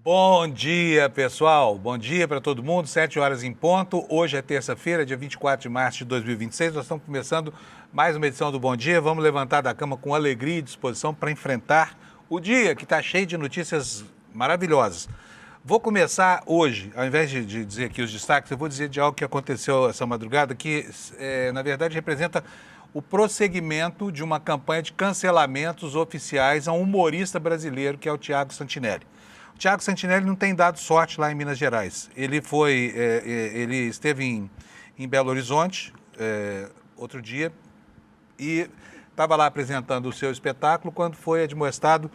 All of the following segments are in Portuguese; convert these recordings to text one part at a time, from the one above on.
Bom dia, pessoal. Bom dia para todo mundo. 7 horas em ponto. Hoje é terça-feira, dia 24 de março de 2026. Nós estamos começando mais uma edição do Bom Dia. Vamos levantar da cama com alegria e disposição para enfrentar o dia, que está cheio de notícias maravilhosas. Vou começar hoje, ao invés de dizer aqui os destaques, eu vou dizer de algo que aconteceu essa madrugada, que, na verdade, representa o prosseguimento de uma campanha de cancelamentos oficiais a um humorista brasileiro, que é o Thiago Santinelli. O Thiago Santinelli não tem dado sorte lá em Minas Gerais. Ele esteve em Belo Horizonte outro dia e estava lá apresentando o seu espetáculo quando foi admoestado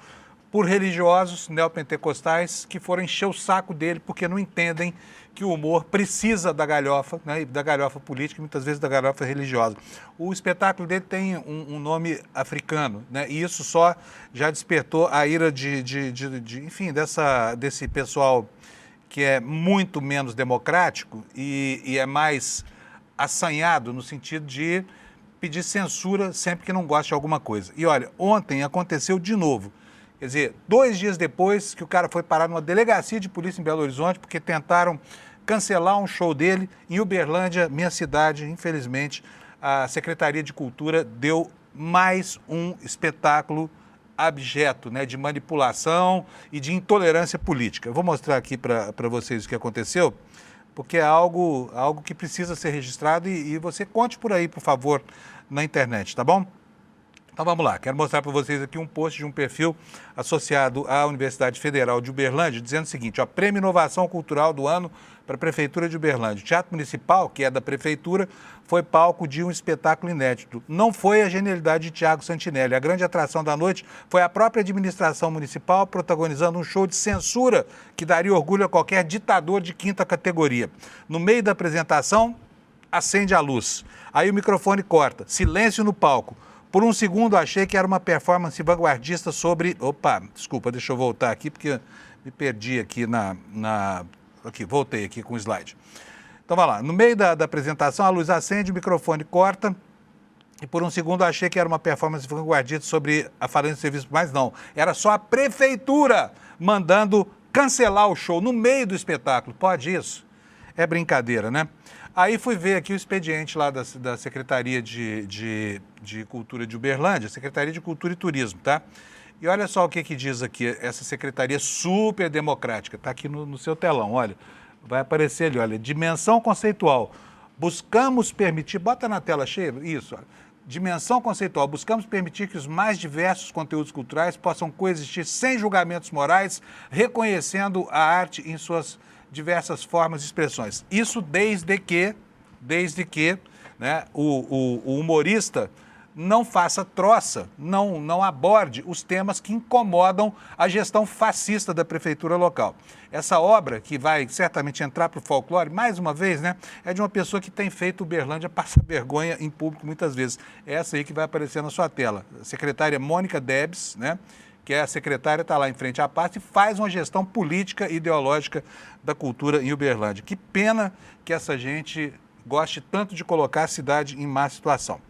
por religiosos neopentecostais que foram encher o saco dele porque não entendem que o humor precisa da galhofa, né, da galhofa política e muitas vezes da galhofa religiosa. O espetáculo dele tem um nome africano, né, e isso só já despertou a ira enfim, desse pessoal que é muito menos democrático e é mais assanhado no sentido de pedir censura sempre que não gosta de alguma coisa. E olha, ontem aconteceu de novo. Quer dizer, 2 dias depois que o cara foi parar numa delegacia de polícia em Belo Horizonte porque tentaram cancelar um show dele em Uberlândia, minha cidade. Infelizmente, a Secretaria de Cultura deu mais um espetáculo abjeto, né, de manipulação e de intolerância política. Eu vou mostrar aqui para vocês o que aconteceu, porque é algo que precisa ser registrado e você conte por aí, por favor, na internet, tá bom? Então vamos lá, quero mostrar para vocês aqui um post de um perfil associado à Universidade Federal de Uberlândia, dizendo o seguinte, ó, Prêmio Inovação Cultural do Ano para a Prefeitura de Uberlândia. O Teatro Municipal, que é da Prefeitura, foi palco de um espetáculo inédito. Não foi a genialidade de Thiago Santinelli. A grande atração da noite foi a própria administração municipal protagonizando um show de censura que daria orgulho a qualquer ditador de 5ª categoria. No meio da apresentação, acende a luz. Aí o microfone corta. Silêncio no palco. Por um segundo achei que era uma performance vanguardista sobre... Opa, desculpa, deixa eu voltar aqui porque me perdi aqui Aqui, voltei aqui com o slide. Então vai lá, no meio da apresentação a luz acende, o microfone corta e por um segundo achei que era uma performance vanguardista sobre a falência do serviço, mas não, era só a prefeitura mandando cancelar o show no meio do espetáculo. Pode isso? É brincadeira, né? Aí fui ver aqui o expediente lá da Secretaria de Cultura de Uberlândia, Secretaria de Cultura e Turismo, tá? E olha só o que diz aqui, essa secretaria super democrática, tá aqui no seu telão, olha, vai aparecer ali, olha, dimensão conceitual, buscamos permitir, bota na tela cheia, isso, olha, dimensão conceitual, buscamos permitir que os mais diversos conteúdos culturais possam coexistir sem julgamentos morais, reconhecendo a arte em suas diversas formas e expressões. Isso desde que né, o humorista não faça troça, não aborde os temas que incomodam a gestão fascista da prefeitura local. Essa obra, que vai certamente entrar para o folclore, mais uma vez, né, é de uma pessoa que tem feito Uberlândia passar vergonha em público muitas vezes. É essa aí que vai aparecer na sua tela. A secretária Mônica Debs, né, que é a secretária, está lá em frente à pasta e faz uma gestão política e ideológica da cultura em Uberlândia. Que pena que essa gente goste tanto de colocar a cidade em má situação.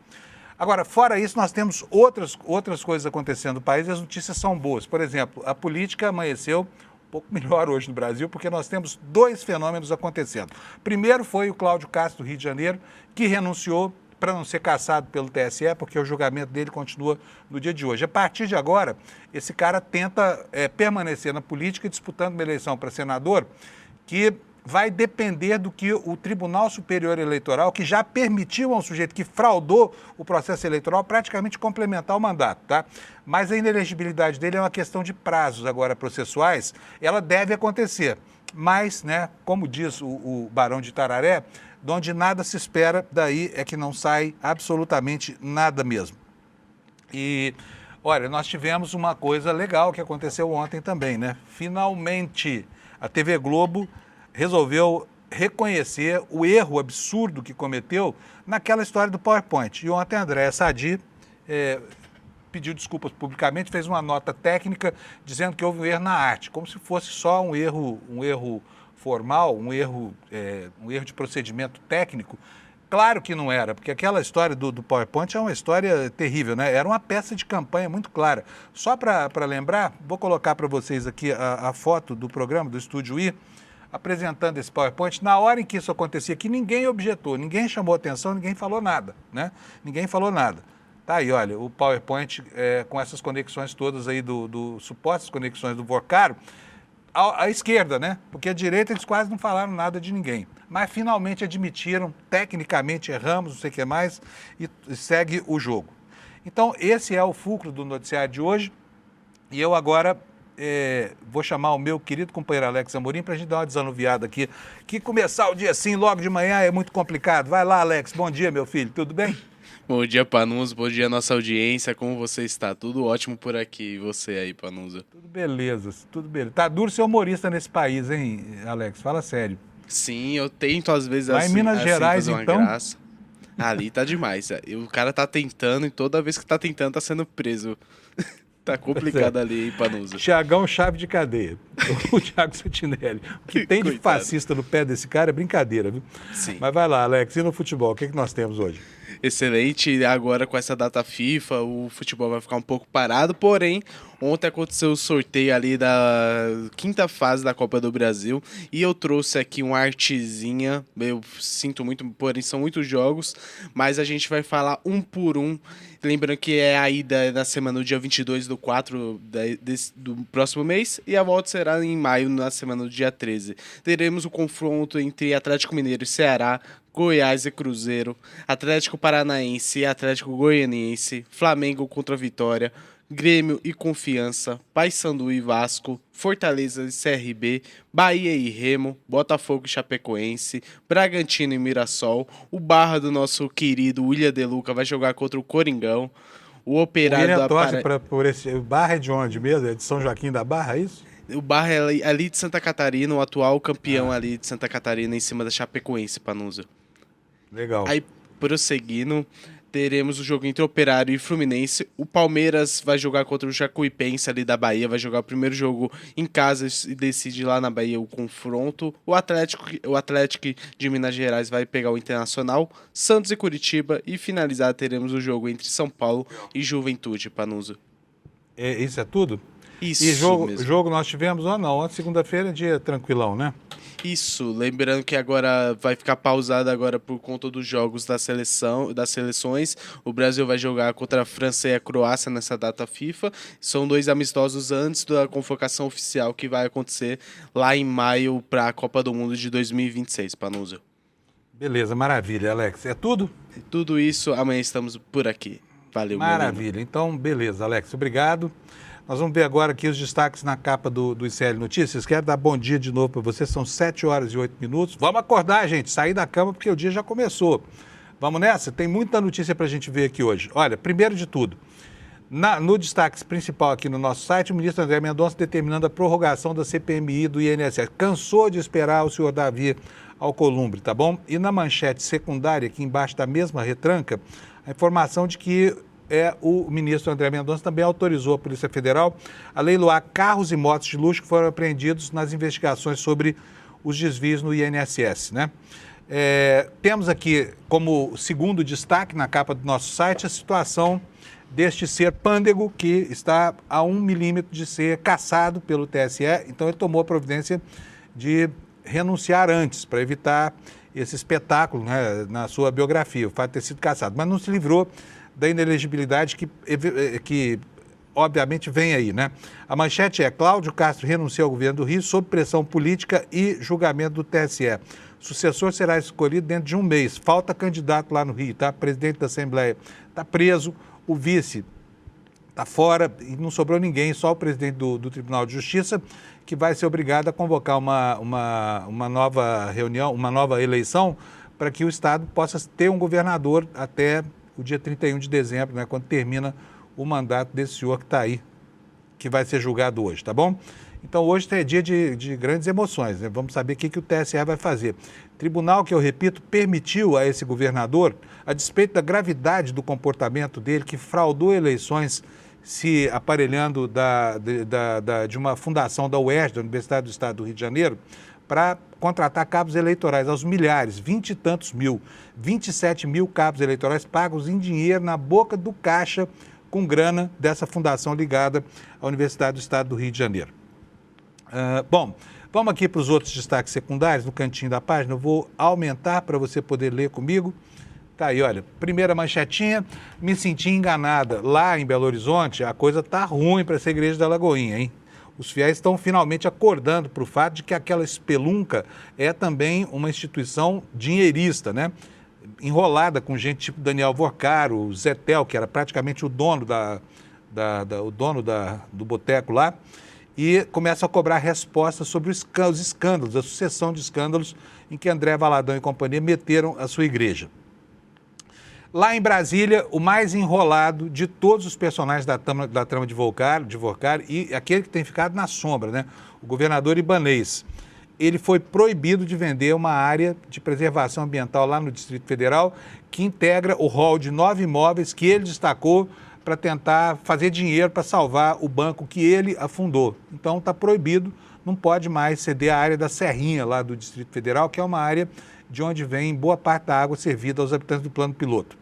Agora, fora isso, nós temos outras coisas acontecendo no país e as notícias são boas. Por exemplo, a política amanheceu um pouco melhor hoje no Brasil, porque nós temos 2 fenômenos acontecendo. Primeiro foi o Cláudio Castro, do Rio de Janeiro, que renunciou para não ser cassado pelo TSE, porque o julgamento dele continua no dia de hoje. A partir de agora, esse cara tenta permanecer na política, disputando uma eleição para senador, que vai depender do que o Tribunal Superior Eleitoral, que já permitiu a um sujeito que fraudou o processo eleitoral praticamente complementar o mandato, tá? Mas a inelegibilidade dele é uma questão de prazos agora processuais, ela deve acontecer. Mas, né, como diz o Barão de Tararé, de onde nada se espera, daí é que não sai absolutamente nada mesmo. E, olha, nós tivemos uma coisa legal que aconteceu ontem também, né? Finalmente, a TV Globo resolveu reconhecer o erro absurdo que cometeu naquela história do PowerPoint. E ontem a Andréa Sadi pediu desculpas publicamente, fez uma nota técnica dizendo que houve um erro na arte, como se fosse só um erro formal, um erro de procedimento técnico, Claro que não era, porque aquela história do PowerPoint é uma história terrível, né? Era uma peça de campanha muito clara. Só para lembrar, vou colocar para vocês aqui a foto do programa, do Estúdio I, apresentando esse PowerPoint. Na hora em que isso acontecia, que ninguém objetou, ninguém chamou atenção, ninguém falou nada, né? Ninguém falou nada. Tá aí, olha, o PowerPoint com essas conexões todas aí supostas conexões do Vocaro, à esquerda, né? Porque à direita eles quase não falaram nada de ninguém. Mas finalmente admitiram, tecnicamente erramos, não sei o que mais, e segue o jogo. Então, esse é o fulcro do noticiário de hoje. E eu agora vou chamar o meu querido companheiro Alex Amorim para a gente dar uma desanuviada aqui. Que começar o dia assim, logo de manhã, é muito complicado. Vai lá, Alex. Bom dia, meu filho. Tudo bem? Bom dia, Panuso. Bom dia, nossa audiência. Como você está? Tudo ótimo por aqui. E você aí, Panuso? Tudo beleza, tudo beleza. Tá duro ser humorista nesse país, hein, Alex? Fala sério. Sim, eu tento às vezes Lá em Minas Gerais, fazer uma então? graça. Ali tá demais. O cara tá tentando e toda vez que tá tentando tá sendo preso. Tá complicado ali, hein, Panuso? Tiagão chave de cadeia. O Thiago Santinelli. O que tem de Coitado. fascista no pé desse cara é brincadeira, viu? Sim. Mas vai lá, Alex. E no futebol, o que nós temos hoje? Excelente. Agora com essa data FIFA, o futebol vai ficar um pouco parado, porém, ontem aconteceu o sorteio ali da quinta fase da Copa do Brasil e eu trouxe aqui uma artezinha. Eu sinto muito, porém são muitos jogos, mas a gente vai falar um por um. Lembrando que é a ida na semana do dia 22/4 do próximo mês e a volta será em maio, na semana do dia 13. Teremos o confronto entre Atlético Mineiro e Ceará, Goiás e Cruzeiro, Atlético Paranaense e Atlético Goianiense, Flamengo contra Vitória, Grêmio e Confiança, Paysandu e Vasco, Fortaleza e CRB, Bahia e Remo, Botafogo e Chapecoense, Bragantino e Mirassol, o Barra do nosso querido William De Luca vai jogar contra o Coringão, o Operário William da torce por esse... O Barra é de onde mesmo? É de São Joaquim da Barra, é isso? O Barra é ali de Santa Catarina, o atual campeão ali de Santa Catarina em cima da Chapecoense, Panuso. Legal. Aí, prosseguindo, teremos o jogo entre Operário e Fluminense. O Palmeiras vai jogar contra o Jacuipense ali da Bahia, vai jogar o primeiro jogo em casa e decide lá na Bahia o confronto. O Atlético de Minas Gerais vai pegar o Internacional, Santos e Curitiba, e finalizar teremos o jogo entre São Paulo e Juventude, Panuso. Isso é tudo? Isso E mesmo. jogo nós tivemos ou não? Ontem, segunda-feira, dia tranquilão, né? Isso, lembrando que agora vai ficar pausado agora por conta dos jogos das seleções. O Brasil vai jogar contra a França e a Croácia nessa data FIFA. São 2 amistosos antes da convocação oficial que vai acontecer lá em maio para a Copa do Mundo de 2026, Panuso. Beleza, maravilha, Alex. É tudo? Tudo isso, amanhã estamos por aqui. Valeu, Maravilha. Então, beleza, Alex. Obrigado. Nós vamos ver agora aqui os destaques na capa do ICL Notícias. Quero dar bom dia de novo para vocês. São 7h08. Vamos acordar, gente. Sair da cama porque o dia já começou. Vamos nessa? Tem muita notícia para a gente ver aqui hoje. Olha, primeiro de tudo, no destaque principal aqui no nosso site, o ministro André Mendonça determinando a prorrogação da CPMI do INSS. Cansou de esperar o senhor Davi Alcolumbre, tá bom? E na manchete secundária, aqui embaixo da mesma retranca, a informação de que o ministro André Mendonça também autorizou a Polícia Federal a leiloar carros e motos de luxo que foram apreendidos nas investigações sobre os desvios no INSS, né? Temos aqui como segundo destaque na capa do nosso site a situação deste ser pândego que está a 1 milímetro de ser cassado pelo TSE, então ele tomou a providência de renunciar antes para evitar esse espetáculo, né, na sua biografia, o fato de ter sido cassado, mas não se livrou da inelegibilidade que obviamente vem aí, né? A manchete é: Cláudio Castro renuncia ao governo do Rio sob pressão política e julgamento do TSE. Sucessor será escolhido dentro de um mês. Falta candidato lá no Rio, tá? Presidente da Assembleia está preso, o vice está fora e não sobrou ninguém, só o presidente do Tribunal de Justiça, que vai ser obrigado a convocar uma nova reunião, uma nova eleição, para que o Estado possa ter um governador até o dia 31 de dezembro, né, quando termina o mandato desse senhor que está aí, que vai ser julgado hoje, tá bom? Então hoje é dia de grandes emoções, né? Vamos saber o que o TSE vai fazer. Tribunal, que eu repito, permitiu a esse governador, a despeito da gravidade do comportamento dele, que fraudou eleições se aparelhando de uma fundação da UERJ, da Universidade do Estado do Rio de Janeiro, para contratar cabos eleitorais aos milhares, 20 e tantos mil, 27 mil cabos eleitorais pagos em dinheiro na boca do caixa com grana dessa fundação ligada à Universidade do Estado do Rio de Janeiro. Bom, vamos aqui para os outros destaques secundários, no cantinho da página. Eu vou aumentar para você poder ler comigo. Tá aí, olha, primeira manchetinha, me senti enganada. Lá em Belo Horizonte, a coisa tá ruim para essa igreja da Lagoinha, hein? Os fiéis estão finalmente acordando para o fato de que aquela espelunca é também uma instituição dinheirista, né? Enrolada com gente tipo Daniel Vorcaro, o Zetel, que era praticamente o dono do boteco lá, e começa a cobrar respostas sobre os escândalos, a sucessão de escândalos em que André Valadão e companhia meteram a sua igreja. Lá em Brasília, o mais enrolado de todos os personagens da trama de Vorcaro e aquele que tem ficado na sombra, né? O governador Ibanez. Ele foi proibido de vender uma área de preservação ambiental lá no Distrito Federal que integra o rol de 9 imóveis que ele destacou para tentar fazer dinheiro para salvar o banco que ele afundou. Então está proibido, não pode mais ceder a área da Serrinha lá do Distrito Federal, que é uma área de onde vem boa parte da água servida aos habitantes do Plano Piloto.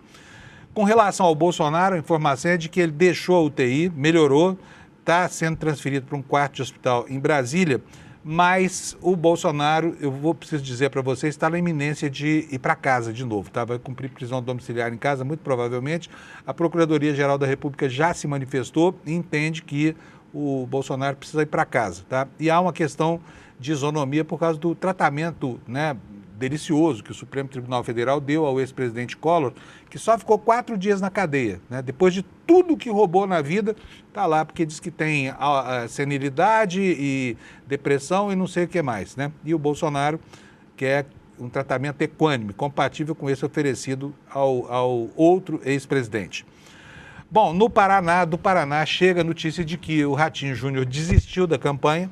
Com relação ao Bolsonaro, a informação é de que ele deixou a UTI, melhorou, está sendo transferido para um quarto de hospital em Brasília, mas o Bolsonaro, preciso dizer para vocês, está na iminência de ir para casa de novo, tá? Vai cumprir prisão domiciliar em casa, muito provavelmente. A Procuradoria-Geral da República já se manifestou e entende que o Bolsonaro precisa ir para casa, tá? E há uma questão de isonomia por causa do tratamento, né, delicioso que o Supremo Tribunal Federal deu ao ex-presidente Collor, que só ficou 4 dias na cadeia, né? Depois de tudo que roubou na vida, está lá porque diz que tem senilidade e depressão e não sei o que mais, né? E o Bolsonaro quer um tratamento equânime, compatível com esse oferecido ao outro ex-presidente. Bom, do Paraná chega a notícia de que o Ratinho Júnior desistiu da campanha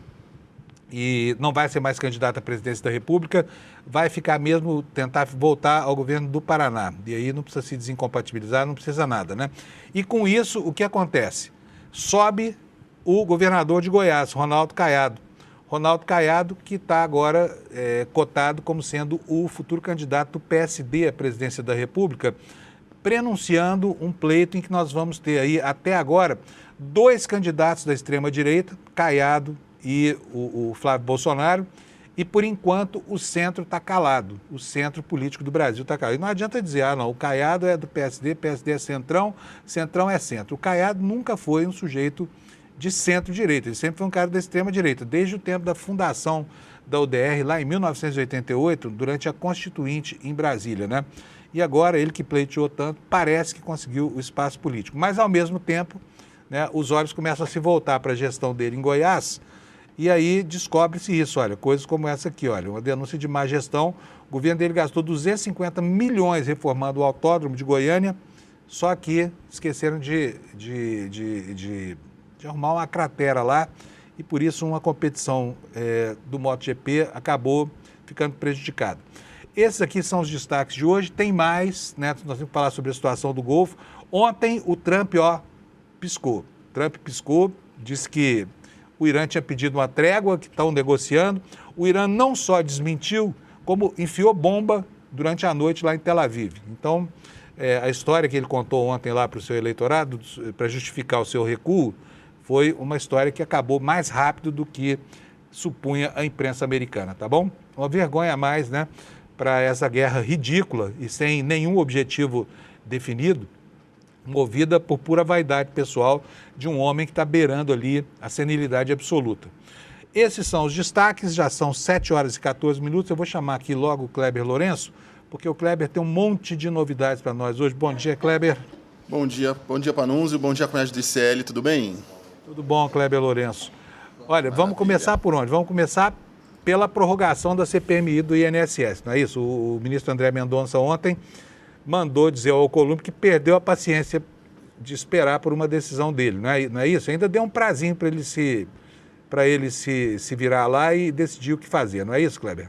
e não vai ser mais candidato à presidência da República, vai ficar mesmo, tentar voltar ao governo do Paraná. E aí não precisa se desincompatibilizar, não precisa nada, né? E com isso, o que acontece? Sobe o governador de Goiás, Ronaldo Caiado. Ronaldo Caiado, que está agora cotado como sendo o futuro candidato do PSD à presidência da República, prenunciando um pleito em que nós vamos ter aí, até agora, 2 candidatos da extrema-direita, Caiado e o Flávio Bolsonaro, e por enquanto o centro está calado, o centro político do Brasil está calado. E não adianta dizer, não, o Caiado é do PSD, PSD é centrão, centrão é centro. O Caiado nunca foi um sujeito de centro-direita, ele sempre foi um cara da extrema-direita, desde o tempo da fundação da UDR, lá em 1988, durante a Constituinte em Brasília, né? E agora ele que pleiteou tanto, parece que conseguiu o espaço político. Mas ao mesmo tempo, né, os olhos começam a se voltar para a gestão dele em Goiás. E aí descobre-se isso, olha, coisas como essa aqui, olha, uma denúncia de má gestão. O governo dele gastou 250 milhões reformando o autódromo de Goiânia, só que esqueceram de arrumar uma cratera lá e por isso uma competição do MotoGP acabou ficando prejudicada. Esses aqui são os destaques de hoje, tem mais, né? Nós temos que falar sobre a situação do Golfo. Ontem o Trump, piscou. Trump piscou, disse que o Irã tinha pedido uma trégua, que estão negociando. O Irã não só desmentiu, como enfiou bomba durante a noite lá em Tel Aviv. Então, a história que ele contou ontem lá para o seu eleitorado, para justificar o seu recuo, foi uma história que acabou mais rápido do que supunha a imprensa americana, tá bom? Uma vergonha a mais, né, para essa guerra ridícula e sem nenhum objetivo definido, movida por pura vaidade pessoal de um homem que está beirando ali a senilidade absoluta. Esses são os destaques, já são 7 horas e 14 minutos. Eu vou chamar aqui logo o Kleber Lourenço, porque o Kleber tem um monte de novidades para nós hoje. Bom dia, Kleber. Bom dia Panunzio, bom dia, comunidade do ICL, tudo bem? Tudo bom, Kleber Lourenço. Olha, vamos começar por onde? Vamos começar pela prorrogação da CPMI do INSS, não é isso? O ministro André Mendonça ontem mandou dizer ao Alcolumbre que perdeu a paciência de esperar por uma decisão dele, não é isso? Ainda deu um prazinho para ele se virar lá e decidir o que fazer, não é isso, Kleber?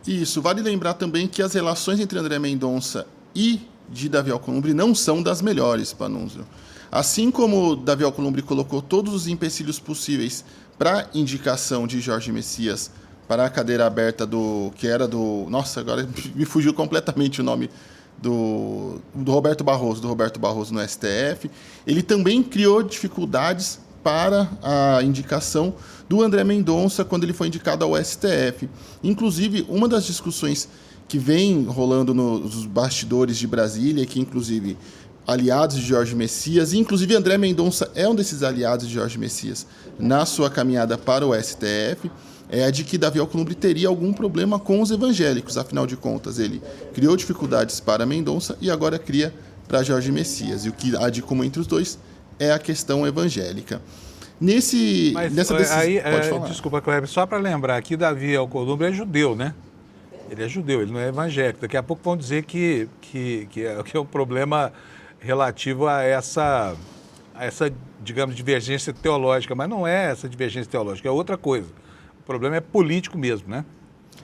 Isso, vale lembrar também que as relações entre André Mendonça e de Davi Alcolumbre não são das melhores, Panunzio. Assim como Davi Alcolumbre colocou todos os empecilhos possíveis para indicação de Jorge Messias para a cadeira aberta que era do... Nossa, agora me fugiu completamente o nome do Roberto Barroso no STF. Ele também criou dificuldades para a indicação do André Mendonça quando ele foi indicado ao STF. Inclusive, uma das discussões que vem rolando nos bastidores de Brasília, que inclusive aliados de Jorge Messias, e inclusive André Mendonça é um desses aliados de Jorge Messias na sua caminhada para o STF, é a de que Davi Alcolumbre teria algum problema com os evangélicos. Afinal de contas, ele criou dificuldades para Mendonça e agora cria para Jorge Messias. E o que há de comum entre os dois é a questão evangélica. Nessa decisão... Pode falar. Desculpa, Kleber, só para lembrar que Davi Alcolumbre é judeu, né? Ele é judeu, ele não é evangélico. Daqui a pouco vão dizer que é um problema relativo a essa, digamos, divergência teológica. Mas não é essa divergência teológica, é outra coisa. O problema é político mesmo, né?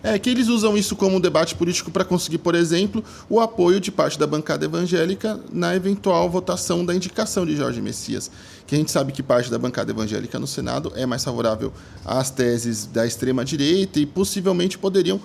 É que eles usam isso como um debate político para conseguir, por exemplo, o apoio de parte da bancada evangélica na eventual votação da indicação de Jorge Messias, que a gente sabe que parte da bancada evangélica no Senado é mais favorável às teses da extrema-direita e possivelmente poderiam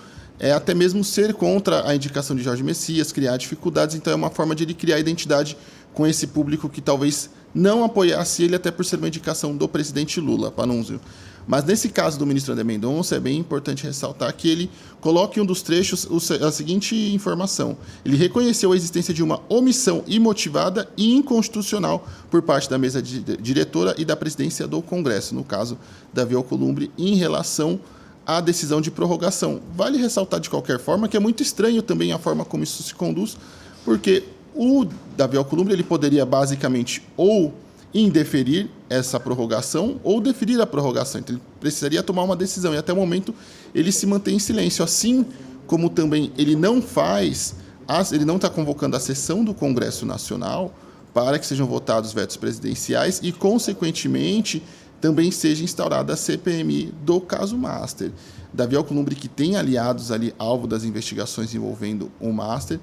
até mesmo ser contra a indicação de Jorge Messias, criar dificuldades. Então é uma forma de ele criar identidade com esse público que talvez não apoiasse ele, até por ser uma indicação do presidente Lula, Panunzio. Mas nesse caso do ministro André Mendonça, é bem importante ressaltar que ele coloca em um dos trechos a seguinte informação. Ele reconheceu a existência de uma omissão imotivada e inconstitucional por parte da mesa diretora e da presidência do Congresso, no caso, Davi Alcolumbre, em relação à decisão de prorrogação. Vale ressaltar de qualquer forma que é muito estranho também a forma como isso se conduz, porque o Davi Alcolumbre ele poderia basicamente ou indeferir essa prorrogação ou deferir a prorrogação. Então, ele precisaria tomar uma decisão e até o momento ele se mantém em silêncio. Assim como também ele não está convocando a sessão do Congresso Nacional para que sejam votados vetos presidenciais e, consequentemente, também seja instaurada a CPMI do caso Master. Davi Alcolumbre, que tem aliados ali, alvo das investigações envolvendo o Master,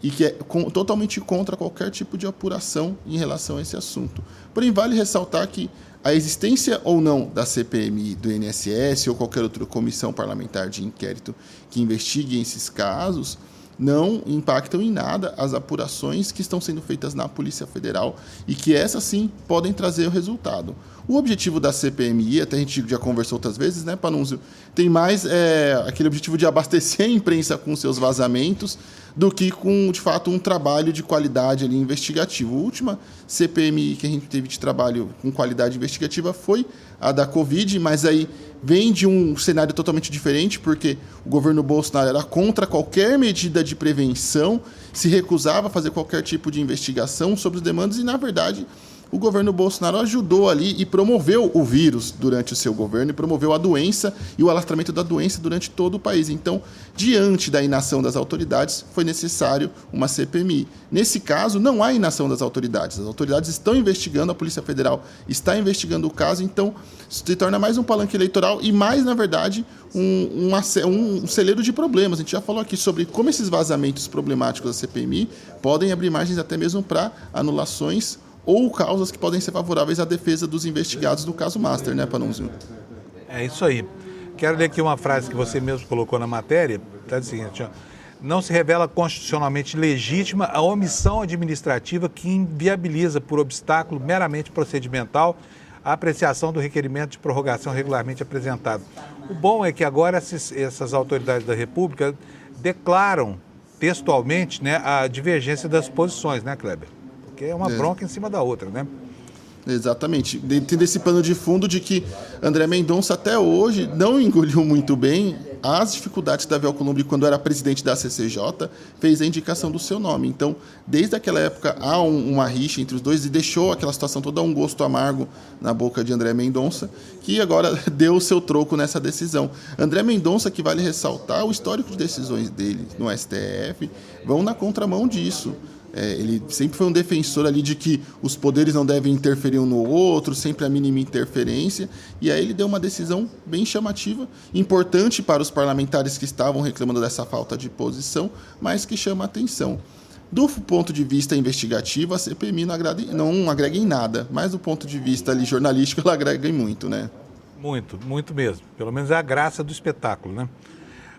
e que é totalmente contra qualquer tipo de apuração em relação a esse assunto. Porém, vale ressaltar que a existência ou não da CPMI, do INSS ou qualquer outra comissão parlamentar de inquérito que investigue esses casos não impactam em nada as apurações que estão sendo feitas na Polícia Federal e que essas sim podem trazer o resultado. O objetivo da CPMI, até a gente já conversou outras vezes, né, Panunzio, tem mais aquele objetivo de abastecer a imprensa com seus vazamentos do que com, de fato, um trabalho de qualidade ali investigativo. A última CPMI que a gente teve de trabalho com qualidade investigativa foi a da Covid, mas aí vem de um cenário totalmente diferente, porque o governo Bolsonaro era contra qualquer medida de prevenção, se recusava a fazer qualquer tipo de investigação sobre os demandas e, na verdade, o governo Bolsonaro ajudou ali e promoveu o vírus durante o seu governo e promoveu a doença e o alastramento da doença durante todo o país. Então, diante da inação das autoridades, foi necessário uma CPMI. Nesse caso, não há inação das autoridades. As autoridades estão investigando, a Polícia Federal está investigando o caso, então se torna mais um palanque eleitoral e mais, na verdade, um celeiro de problemas. A gente já falou aqui sobre como esses vazamentos problemáticos da CPMI podem abrir margens até mesmo para anulações ou causas que podem ser favoráveis à defesa dos investigados do caso Master, né, Panunzio? É isso aí. Quero ler aqui uma frase que você mesmo colocou na matéria. Está dizendo o seguinte, ó, não se revela constitucionalmente legítima a omissão administrativa que inviabiliza por obstáculo meramente procedimental a apreciação do requerimento de prorrogação regularmente apresentado. O bom é que agora essas autoridades da República declaram textualmente, né, a divergência das posições, né, Kleber? Porque é uma bronca em cima da outra, né? Exatamente. Tendo esse pano de fundo de que André Mendonça até hoje não engoliu muito bem as dificuldades que Davi Alcolumbre, quando era presidente da CCJ, fez a indicação do seu nome. Então, desde aquela época, há uma rixa entre os dois e deixou aquela situação toda um gosto amargo na boca de André Mendonça, que agora deu o seu troco nessa decisão. André Mendonça, que vale ressaltar, o histórico de decisões dele no STF vão na contramão disso. Ele sempre foi um defensor ali de que os poderes não devem interferir um no outro, sempre a mínima interferência, e aí ele deu uma decisão bem chamativa, importante para os parlamentares que estavam reclamando dessa falta de posição, mas que chama a atenção. Do ponto de vista investigativo, a CPMI não agrega em nada, mas do ponto de vista ali, jornalístico, ela agrega em muito, né? Muito, muito mesmo. Pelo menos é a graça do espetáculo, né?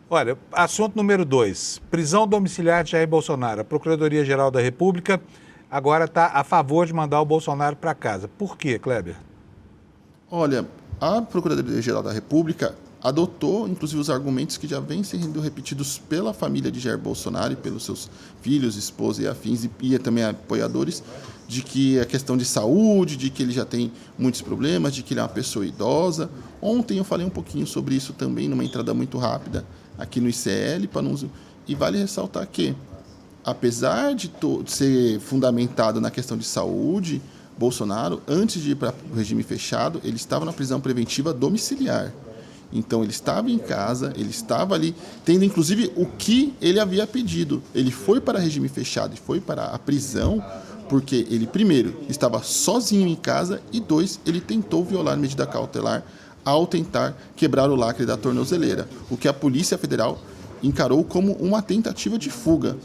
Olha, assunto número 2, prisão domiciliar de Jair Bolsonaro. A Procuradoria-Geral da República agora está a favor de mandar o Bolsonaro para casa. Por quê, Kleber? Olha, a Procuradoria-Geral da República adotou, inclusive, os argumentos que já vêm sendo repetidos pela família de Jair Bolsonaro e pelos seus filhos, esposa e afins, e também apoiadores, de que a questão de saúde, de que ele já tem muitos problemas, de que ele é uma pessoa idosa. Ontem eu falei um pouquinho sobre isso também, numa entrada muito rápida, aqui no ICL, e vale ressaltar que, apesar de ser fundamentado na questão de saúde, Bolsonaro, antes de ir para o regime fechado, ele estava na prisão preventiva domiciliar. Então, ele estava em casa, ele estava ali, tendo inclusive o que ele havia pedido. Ele foi para regime fechado e foi para a prisão porque ele, primeiro, estava sozinho em casa e, 2, ele tentou violar a medida cautelar ao tentar quebrar o lacre da tornozeleira, o que a Polícia Federal encarou como uma tentativa de fuga.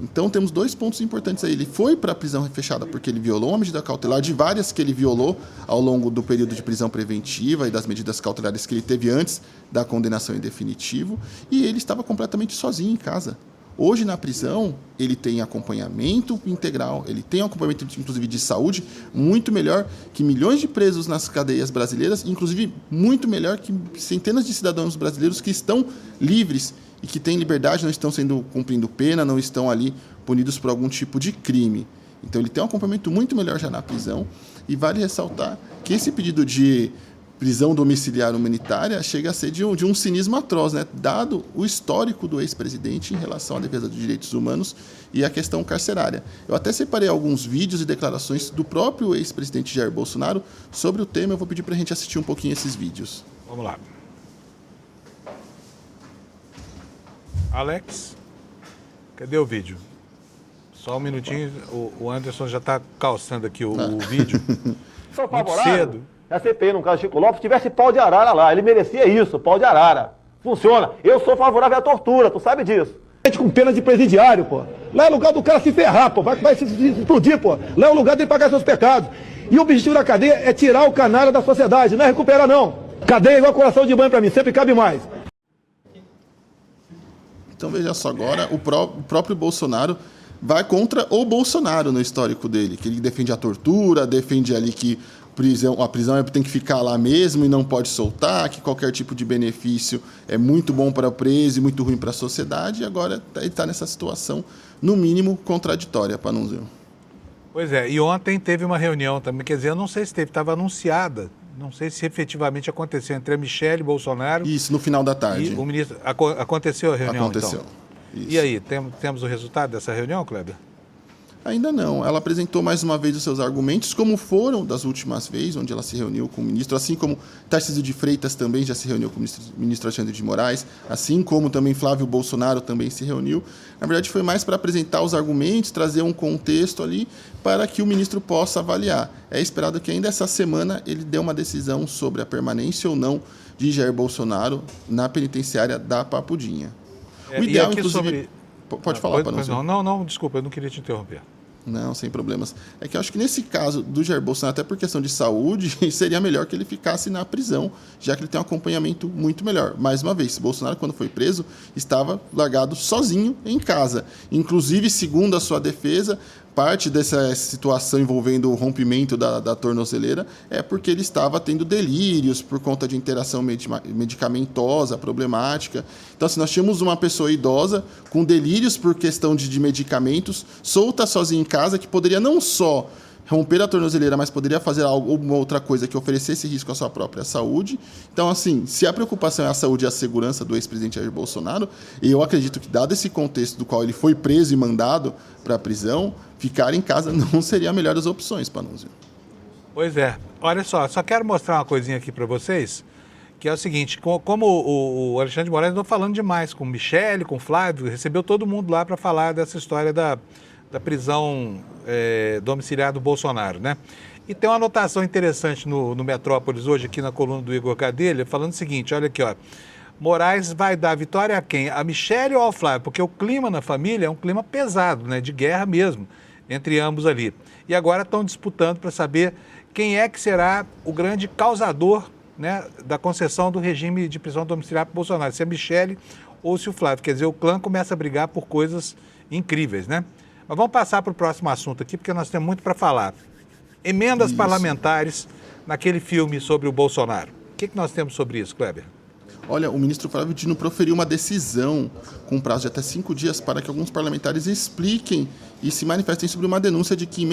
Então, temos 2 pontos importantes aí. Ele foi para a prisão fechada porque ele violou uma medida cautelar, de várias que ele violou ao longo do período de prisão preventiva e das medidas cautelares que ele teve antes da condenação em definitivo, e ele estava completamente sozinho em casa. Hoje, na prisão, ele tem acompanhamento integral, ele tem acompanhamento, inclusive, de saúde, muito melhor que milhões de presos nas cadeias brasileiras, inclusive muito melhor que centenas de cidadãos brasileiros que estão livres e que têm liberdade, não estão cumprindo pena, não estão ali punidos por algum tipo de crime. Então, ele tem um acompanhamento muito melhor já na prisão, e vale ressaltar que esse pedido de prisão domiciliar humanitária chega a ser de um cinismo atroz, né? Dado o histórico do ex-presidente em relação à defesa dos direitos humanos e à questão carcerária. Eu até separei alguns vídeos e declarações do próprio ex-presidente Jair Bolsonaro sobre o tema. Eu vou pedir para a gente assistir um pouquinho esses vídeos. Vamos lá. Alex, cadê o vídeo? Só um minutinho, o Anderson já está calçando aqui o vídeo. Sou Muito favorável. cedo. A CPI, no caso Chico Lopes, tivesse pau de arara lá. Ele merecia isso, pau de arara. Funciona. Eu sou favorável à tortura, tu sabe disso. Gente com pena de presidiário, pô. Lá é lugar do cara se ferrar, pô. Vai se explodir, pô. Lá é o lugar dele pagar seus pecados. E o objetivo da cadeia é tirar o canalha da sociedade, não é recuperar, não. Cadeia é igual coração de banho pra mim, sempre cabe mais. Então, veja só, agora o próprio Bolsonaro vai contra o Bolsonaro no histórico dele, que ele defende a tortura, defende ali que a prisão tem que ficar lá mesmo e não pode soltar, que qualquer tipo de benefício é muito bom para o preso e muito ruim para a sociedade, e agora ele está nessa situação, no mínimo, contraditória, Panunzio. Pois é, e ontem teve uma reunião também, quer dizer, eu não sei se teve, estava anunciada, não sei se efetivamente aconteceu entre a Michelle Bolsonaro... Isso, no final da tarde. E o ministro... Aconteceu a reunião, Aconteceu. Então? Isso. E aí, temos o resultado dessa reunião, Kleber? Ainda não. Ela apresentou mais uma vez os seus argumentos, como foram das últimas vezes, onde ela se reuniu com o ministro, assim como Tarcísio de Freitas também já se reuniu com o ministro Alexandre de Moraes, assim como também Flávio Bolsonaro também se reuniu. Na verdade, foi mais para apresentar os argumentos, trazer um contexto ali para que o ministro possa avaliar. É esperado que ainda essa semana ele dê uma decisão sobre a permanência ou não de Jair Bolsonaro na penitenciária da Papudinha. O ideal, inclusive... Sobre... Pode falar, Panunzio. Não, desculpa, eu não queria te interromper. Não, sem problemas. É que eu acho que nesse caso do Jair Bolsonaro, até por questão de saúde, seria melhor que ele ficasse na prisão, já que ele tem um acompanhamento muito melhor. Mais uma vez, Bolsonaro, quando foi preso, estava largado sozinho em casa. Inclusive, segundo a sua defesa, parte dessa situação envolvendo o rompimento da tornozeleira é porque ele estava tendo delírios por conta de interação medicamentosa, problemática. Então, assim, nós tínhamos uma pessoa idosa com delírios por questão de medicamentos, solta sozinha em casa, que poderia não só romper a tornozeleira, mas poderia fazer alguma outra coisa que oferecesse risco à sua própria saúde. Então, assim, se a preocupação é a saúde e a segurança do ex-presidente Jair Bolsonaro, eu acredito que, dado esse contexto do qual ele foi preso e mandado para a prisão, ficar em casa não seria a melhor das opções, Panunzio. Pois é. Olha só quero mostrar uma coisinha aqui para vocês, que é o seguinte, como o Alexandre de Moraes andou falando demais com o Michele, com o Flávio, recebeu todo mundo lá para falar dessa história da prisão domiciliar do Bolsonaro, né? E tem uma anotação interessante no Metrópolis hoje, aqui na coluna do Igor Gadelha, falando o seguinte, olha aqui, ó. Moraes vai dar vitória a quem? A Michele ou ao Flávio? Porque o clima na família é um clima pesado, né? De guerra mesmo, entre ambos ali. E agora estão disputando para saber quem é que será o grande causador, né, da concessão do regime de prisão domiciliar para o Bolsonaro. Se é a Michele ou se o Flávio. Quer dizer, o clã começa a brigar por coisas incríveis, né? Mas vamos passar para o próximo assunto aqui, porque nós temos muito para falar. Emendas parlamentares naquele filme sobre o Bolsonaro. O que nós temos sobre isso, Kleber? Olha, o ministro Flávio Dino proferiu uma decisão com prazo de até 5 dias para que alguns parlamentares expliquem e se manifestem sobre uma denúncia de que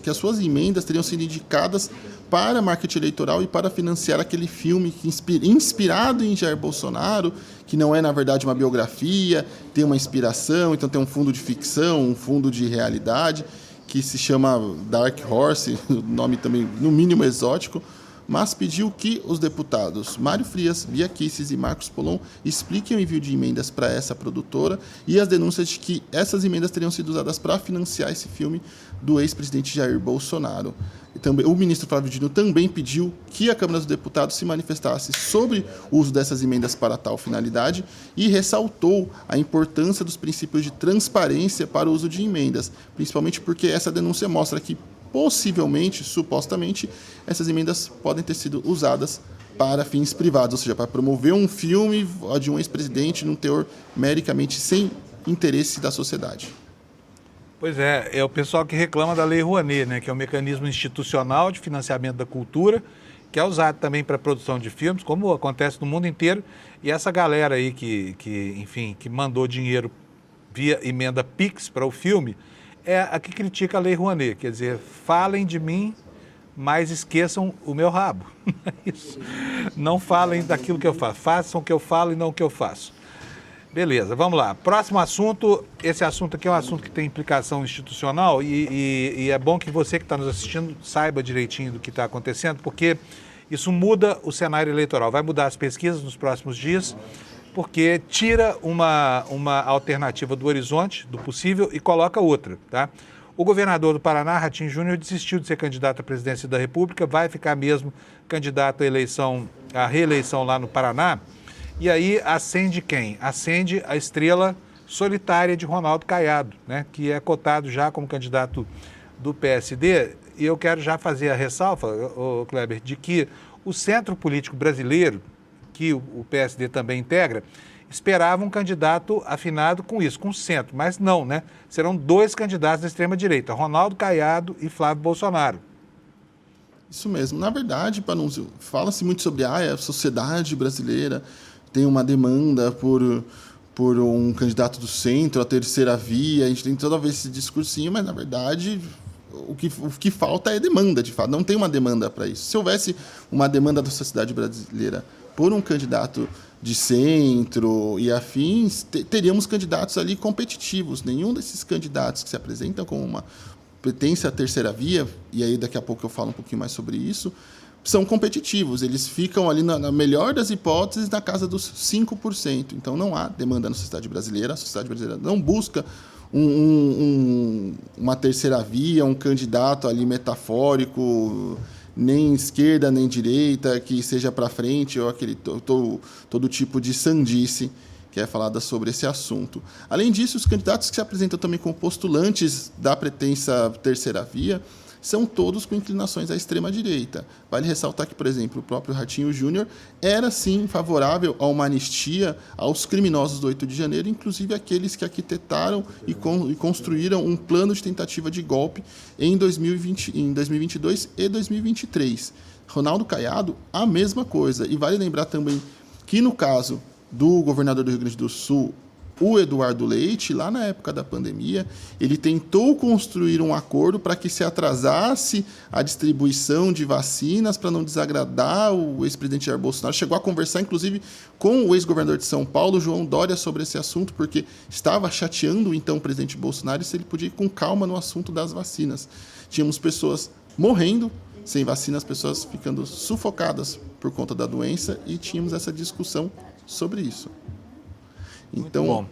as suas emendas teriam sido indicadas para marketing eleitoral e para financiar aquele filme inspirado em Jair Bolsonaro, que não é, na verdade, uma biografia, tem uma inspiração, então tem um fundo de ficção, um fundo de realidade, que se chama Dark Horse, nome também, no mínimo, exótico, mas pediu que os deputados Mário Frias, Bia Kicis e Marcos Polon expliquem o envio de emendas para essa produtora e as denúncias de que essas emendas teriam sido usadas para financiar esse filme do ex-presidente Jair Bolsonaro. E também, o ministro Flávio Dino também pediu que a Câmara dos Deputados se manifestasse sobre o uso dessas emendas para tal finalidade e ressaltou a importância dos princípios de transparência para o uso de emendas, principalmente porque essa denúncia mostra que possivelmente, supostamente, essas emendas podem ter sido usadas para fins privados, ou seja, para promover um filme de um ex-presidente num teor meramente sem interesse da sociedade. Pois é o pessoal que reclama da Lei Rouanet, né, que é um mecanismo institucional de financiamento da cultura, que é usado também para a produção de filmes, como acontece no mundo inteiro, e essa galera aí que mandou dinheiro via emenda Pix para o filme, é a que critica a Lei Rouanet, quer dizer, falem de mim, mas esqueçam o meu rabo. Isso. Não falem daquilo que eu faço, façam o que eu falo e não o que eu faço. Beleza, vamos lá. Próximo assunto, esse assunto aqui é um assunto que tem implicação institucional e é bom que você que está nos assistindo saiba direitinho do que está acontecendo, porque isso muda o cenário eleitoral, vai mudar as pesquisas nos próximos dias, porque tira uma alternativa do horizonte, do possível, e coloca outra, tá? O governador do Paraná, Ratinho Júnior, desistiu de ser candidato à presidência da República, vai ficar mesmo candidato à reeleição lá no Paraná, e aí acende quem? Acende a estrela solitária de Ronaldo Caiado, né? Que é cotado já como candidato do PSD, e eu quero já fazer a ressalva, Kleber, de que o centro político brasileiro, que o PSD também integra, esperava um candidato afinado com isso, com o centro, mas não, né? Serão 2 candidatos da extrema-direita, Ronaldo Caiado e Flávio Bolsonaro. Isso mesmo. Na verdade, Panunzio, fala-se muito sobre a sociedade brasileira tem uma demanda por um candidato do centro, a terceira via, a gente tem toda vez esse discursinho, mas, na verdade, o que falta é demanda, de fato. Não tem uma demanda para isso. Se houvesse uma demanda da sociedade brasileira por um candidato de centro e afins, teríamos candidatos ali competitivos. Nenhum desses candidatos que se apresentam como uma pertence à terceira via, e aí daqui a pouco eu falo um pouquinho mais sobre isso, são competitivos. Eles ficam ali, na melhor das hipóteses, na casa dos 5%. Então não há demanda na sociedade brasileira. A sociedade brasileira não busca uma terceira via, um candidato ali metafórico, nem esquerda nem direita, que seja para frente, ou aquele todo tipo de sandice que é falada sobre esse assunto. Além disso, os candidatos que se apresentam também como postulantes da pretensa terceira via são todos com inclinações à extrema-direita. Vale ressaltar que, por exemplo, o próprio Ratinho Júnior era, sim, favorável a uma anistia aos criminosos do 8 de janeiro, inclusive aqueles que arquitetaram e construíram um plano de tentativa de golpe em 2022 e 2023. Ronaldo Caiado, a mesma coisa. E vale lembrar também que, no caso do governador do Rio Grande do Sul, o Eduardo Leite, lá na época da pandemia, ele tentou construir um acordo para que se atrasasse a distribuição de vacinas para não desagradar o ex-presidente Jair Bolsonaro. Chegou a conversar, inclusive, com o ex-governador de São Paulo, João Dória, sobre esse assunto, porque estava chateando então o presidente Bolsonaro se ele podia ir com calma no assunto das vacinas. Tínhamos pessoas morrendo sem vacinas, pessoas ficando sufocadas por conta da doença, e tínhamos essa discussão sobre isso. Então,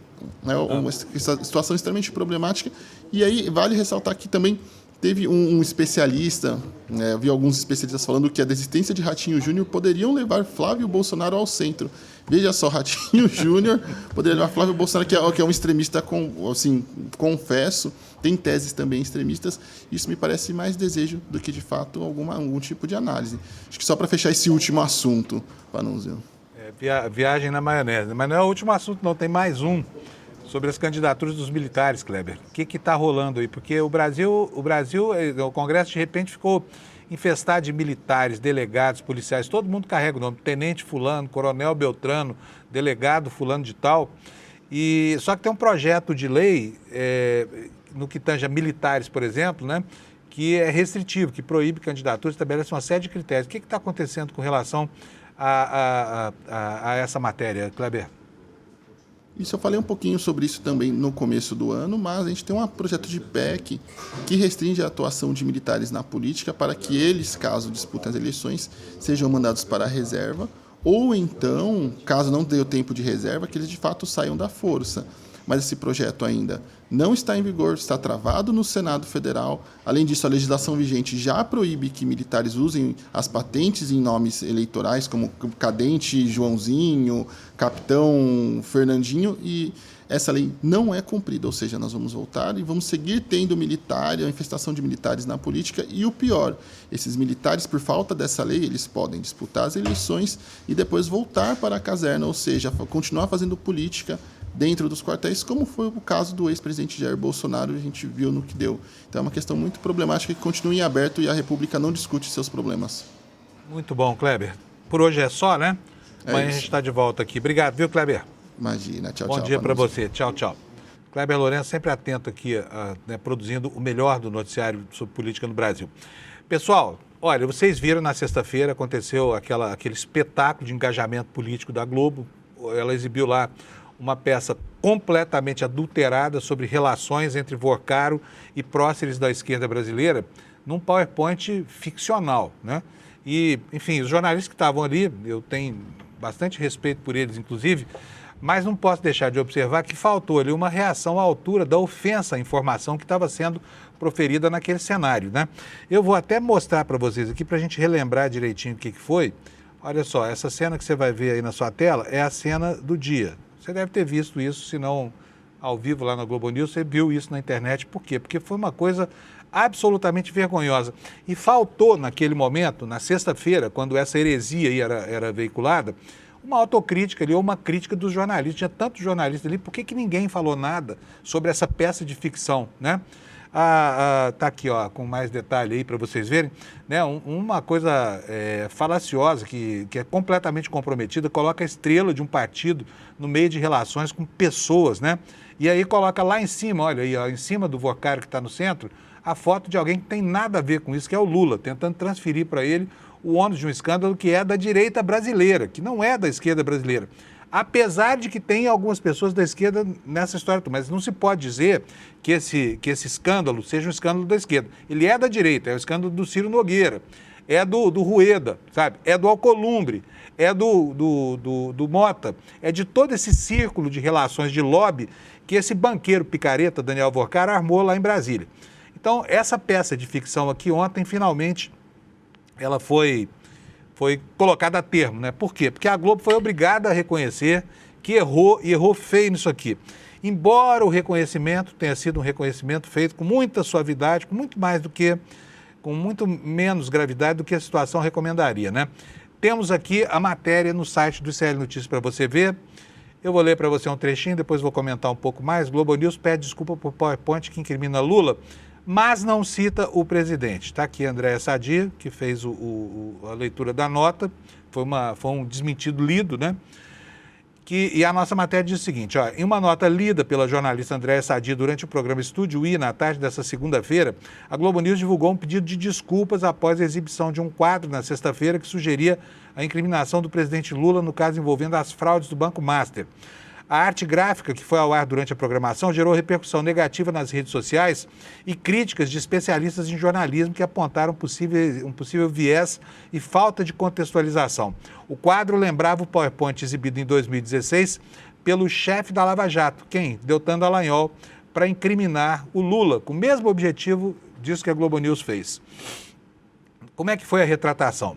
é uma situação extremamente problemática. E aí vale ressaltar aqui também Teve um especialista, eu vi alguns especialistas falando que a desistência de Ratinho Júnior poderiam levar Flávio Bolsonaro ao centro. Veja só, Ratinho Júnior poderia levar Flávio Bolsonaro, que é um extremista, assim, confesso, tem teses também extremistas. Isso me parece mais desejo do que, de fato, algum tipo de análise. Acho que só para fechar esse último assunto, Panunzio. Viagem na maionese. Mas não é o último assunto, não. Tem mais um sobre as candidaturas dos militares, Kleber. O que está rolando aí? Porque o Congresso, de repente, ficou infestado de militares, delegados, policiais. Todo mundo carrega o nome. Tenente fulano, coronel Beltrano, delegado fulano de tal. Só que tem um projeto de lei, no que tange a militares, por exemplo, né, que é restritivo, que proíbe candidaturas, estabelece uma série de critérios. O que está acontecendo com relação a essa matéria, Kleber? Isso, eu falei um pouquinho sobre isso também no começo do ano, mas a gente tem um projeto de PEC que restringe a atuação de militares na política para que eles, caso disputem as eleições, sejam mandados para a reserva, ou então, caso não dê o tempo de reserva, que eles de fato saiam da força. Mas esse projeto ainda não está em vigor, está travado no Senado Federal. Além disso, a legislação vigente já proíbe que militares usem as patentes em nomes eleitorais, como Cadente Joãozinho, Capitão Fernandinho, e essa lei não é cumprida, ou seja, nós vamos voltar e vamos seguir tendo a infestação de militares na política, e o pior, esses militares, por falta dessa lei, eles podem disputar as eleições e depois voltar para a caserna, ou seja, continuar fazendo política dentro dos quartéis, como foi o caso do ex-presidente Jair Bolsonaro, a gente viu no que deu. Então é uma questão muito problemática que continua em aberto e a República não discute seus problemas. Muito bom, Kleber. Por hoje é só, né? Amanhã a gente está de volta aqui. Obrigado, viu, Kleber? Imagina. Tchau, Bom dia para você. Tchau, tchau. Kleber Lourenço sempre atento aqui, produzindo o melhor do noticiário sobre política no Brasil. Pessoal, olha, vocês viram na sexta-feira, aconteceu aquele espetáculo de engajamento político da Globo. Ela exibiu lá uma peça completamente adulterada sobre relações entre Vorcaro e próceres da esquerda brasileira, num PowerPoint ficcional, né? E, enfim, os jornalistas que estavam ali, eu tenho bastante respeito por eles, inclusive, mas não posso deixar de observar que faltou ali uma reação à altura da ofensa à informação que estava sendo proferida naquele cenário, né? Eu vou até mostrar para vocês aqui, para a gente relembrar direitinho o que foi. Olha só, essa cena que você vai ver aí na sua tela é a cena do dia. Você deve ter visto isso, se não ao vivo lá na Globo News, você viu isso na internet. Por quê? Porque foi uma coisa absolutamente vergonhosa. E faltou naquele momento, na sexta-feira, quando essa heresia aí era veiculada, uma autocrítica ali, ou uma crítica dos jornalistas. Tinha tantos jornalistas ali, por que ninguém falou nada sobre essa peça de ficção, né? Tá aqui, ó, com mais detalhe aí para vocês verem, né? Uma coisa falaciosa que é completamente comprometida, coloca a estrela de um partido no meio de relações com pessoas, né? E aí coloca lá em cima, olha aí, ó, em cima do Vorcaro que está no centro, a foto de alguém que tem nada a ver com isso, que é o Lula, tentando transferir para ele o ônus de um escândalo que é da direita brasileira, que não é da esquerda brasileira. Apesar de que tem algumas pessoas da esquerda nessa história, mas não se pode dizer que esse escândalo seja um escândalo da esquerda. Ele é da direita, é o escândalo do Ciro Nogueira, é do Rueda, sabe? É do Alcolumbre, é do Mota, é de todo esse círculo de relações de lobby que esse banqueiro picareta, Daniel Vorcaro, armou lá em Brasília. Então, essa peça de ficção aqui ontem, finalmente, ela foi colocada a termo, né? Por quê? Porque a Globo foi obrigada a reconhecer que errou, e errou feio nisso aqui. Embora o reconhecimento tenha sido um reconhecimento feito com muita suavidade, com muito menos gravidade do que a situação recomendaria, né? Temos aqui a matéria no site do ICL Notícias para você ver. Eu vou ler para você um trechinho, depois vou comentar um pouco mais. Globo News pede desculpa por PowerPoint que incrimina Lula, mas não cita o presidente. Está aqui a Andréa Sadi, que fez a leitura da nota, foi um desmentido lido, né? E a nossa matéria diz o seguinte, ó, em uma nota lida pela jornalista Andréa Sadi durante o programa Estúdio I, na tarde dessa segunda-feira, a Globo News divulgou um pedido de desculpas após a exibição de um quadro na sexta-feira que sugeria a incriminação do presidente Lula no caso envolvendo as fraudes do Banco Master. A arte gráfica que foi ao ar durante a programação gerou repercussão negativa nas redes sociais e críticas de especialistas em jornalismo que apontaram um possível viés e falta de contextualização. O quadro lembrava o PowerPoint exibido em 2016 pelo chefe da Lava Jato, Deltan Dallagnol, para incriminar o Lula, com o mesmo objetivo disso que a Globo News fez. Como é que foi a retratação?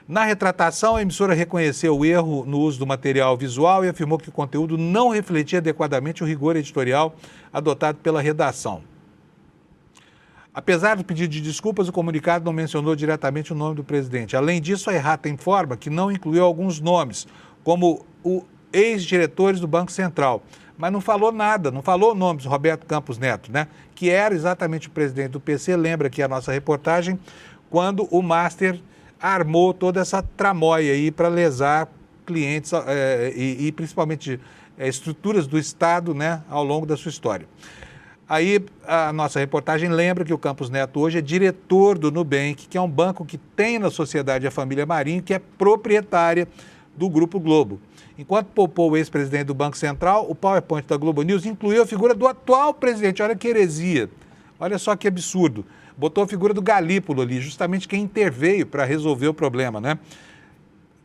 Na retratação, a emissora reconheceu o erro no uso do material visual e afirmou que o conteúdo não refletia adequadamente o rigor editorial adotado pela redação. Apesar do pedido de desculpas, o comunicado não mencionou diretamente o nome do presidente. Além disso, a errata informa que não incluiu alguns nomes, como o ex-diretores do Banco Central. Mas não falou nada, não falou nomes, Roberto Campos Neto, né? Que era exatamente o presidente do PC, lembra aqui a nossa reportagem, quando o Master armou toda essa tramóia aí para lesar clientes e principalmente estruturas do Estado, né, ao longo da sua história. Aí a nossa reportagem lembra que o Campos Neto hoje é diretor do Nubank, que é um banco que tem na sociedade a família Marinho, que é proprietária do Grupo Globo. Enquanto poupou o ex-presidente do Banco Central, o PowerPoint da Globo News incluiu a figura do atual presidente. Olha que heresia, olha só que absurdo. Botou a figura do Galípolo ali, justamente quem interveio para resolver o problema, né?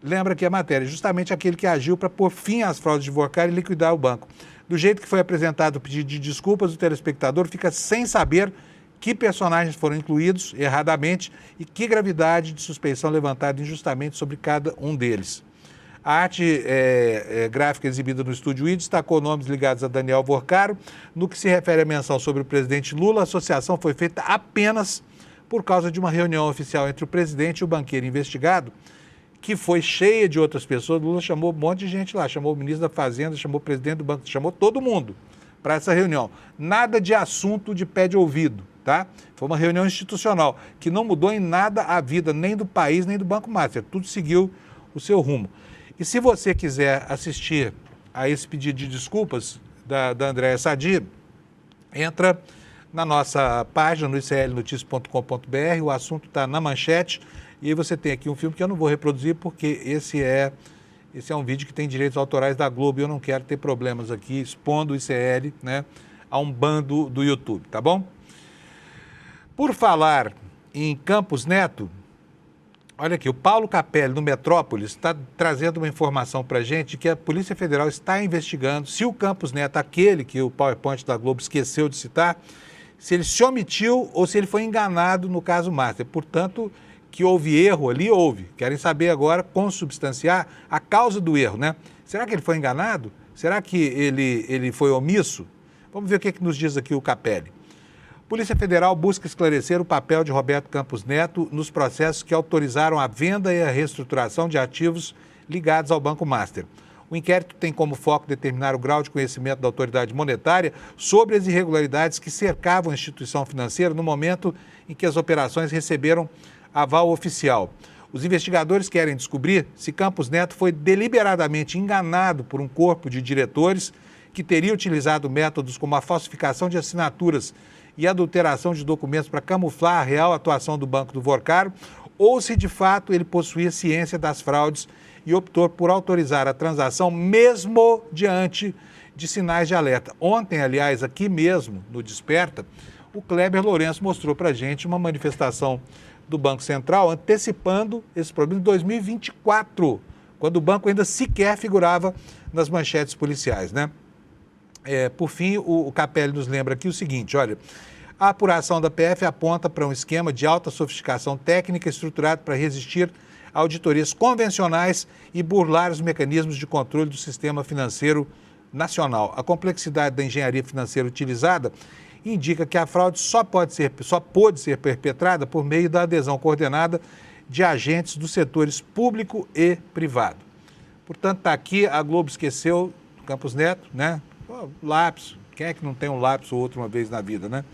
Lembra que a matéria, justamente aquele que agiu para pôr fim às fraudes de Vorcar e liquidar o banco. Do jeito que foi apresentado o pedido de desculpas, o telespectador fica sem saber que personagens foram incluídos erradamente e que gravidade de suspeição levantada injustamente sobre cada um deles. A arte gráfica exibida no Estúdio I destacou nomes ligados a Daniel Vorcaro. No que se refere à menção sobre o presidente Lula, a associação foi feita apenas por causa de uma reunião oficial entre o presidente e o banqueiro investigado, que foi cheia de outras pessoas. Lula chamou um monte de gente lá, chamou o ministro da Fazenda, chamou o presidente do banco, chamou todo mundo para essa reunião. Nada de assunto de pé de ouvido, tá? Foi uma reunião institucional que não mudou em nada a vida nem do país, nem do Banco Master. Tudo seguiu o seu rumo. E se você quiser assistir a esse pedido de desculpas da Andréa Sadi, entra na nossa página no iclnoticias.com.br, o assunto está na manchete, e aí você tem aqui um filme que eu não vou reproduzir porque esse é um vídeo que tem direitos autorais da Globo e eu não quero ter problemas aqui expondo o ICL, né, a um bando do YouTube, tá bom? Por falar em Campos Neto, olha aqui, o Paulo Capelli, no Metrópolis, está trazendo uma informação para a gente que a Polícia Federal está investigando se o Campos Neto, aquele que o PowerPoint da Globo esqueceu de citar, se ele se omitiu ou se ele foi enganado no caso Master. Portanto, que houve erro ali, houve. Querem saber agora, consubstanciar a causa do erro, né? Será que ele foi enganado? Será que ele foi omisso? Vamos ver o que nos diz aqui o Capelli. Polícia Federal busca esclarecer o papel de Roberto Campos Neto nos processos que autorizaram a venda e a reestruturação de ativos ligados ao Banco Master. O inquérito tem como foco determinar o grau de conhecimento da autoridade monetária sobre as irregularidades que cercavam a instituição financeira no momento em que as operações receberam aval oficial. Os investigadores querem descobrir se Campos Neto foi deliberadamente enganado por um corpo de diretores que teria utilizado métodos como a falsificação de assinaturas e adulteração de documentos para camuflar a real atuação do Banco do Vorcaro, ou se de fato ele possuía ciência das fraudes e optou por autorizar a transação mesmo diante de sinais de alerta. Ontem, aliás, aqui mesmo, no Desperta, o Kleber Lourenço mostrou para a gente uma manifestação do Banco Central antecipando esse problema em 2024, quando o banco ainda sequer figurava nas manchetes policiais, né? Por fim, o Capelli nos lembra aqui o seguinte, olha, a apuração da PF aponta para um esquema de alta sofisticação técnica estruturado para resistir a auditorias convencionais e burlar os mecanismos de controle do sistema financeiro nacional. A complexidade da engenharia financeira utilizada indica que a fraude só pôde ser perpetrada por meio da adesão coordenada de agentes dos setores público e privado. Portanto, está aqui, a Globo esqueceu Campos Neto, né? Lapso, quem é que não tem um lapso ou outro uma vez na vida, né?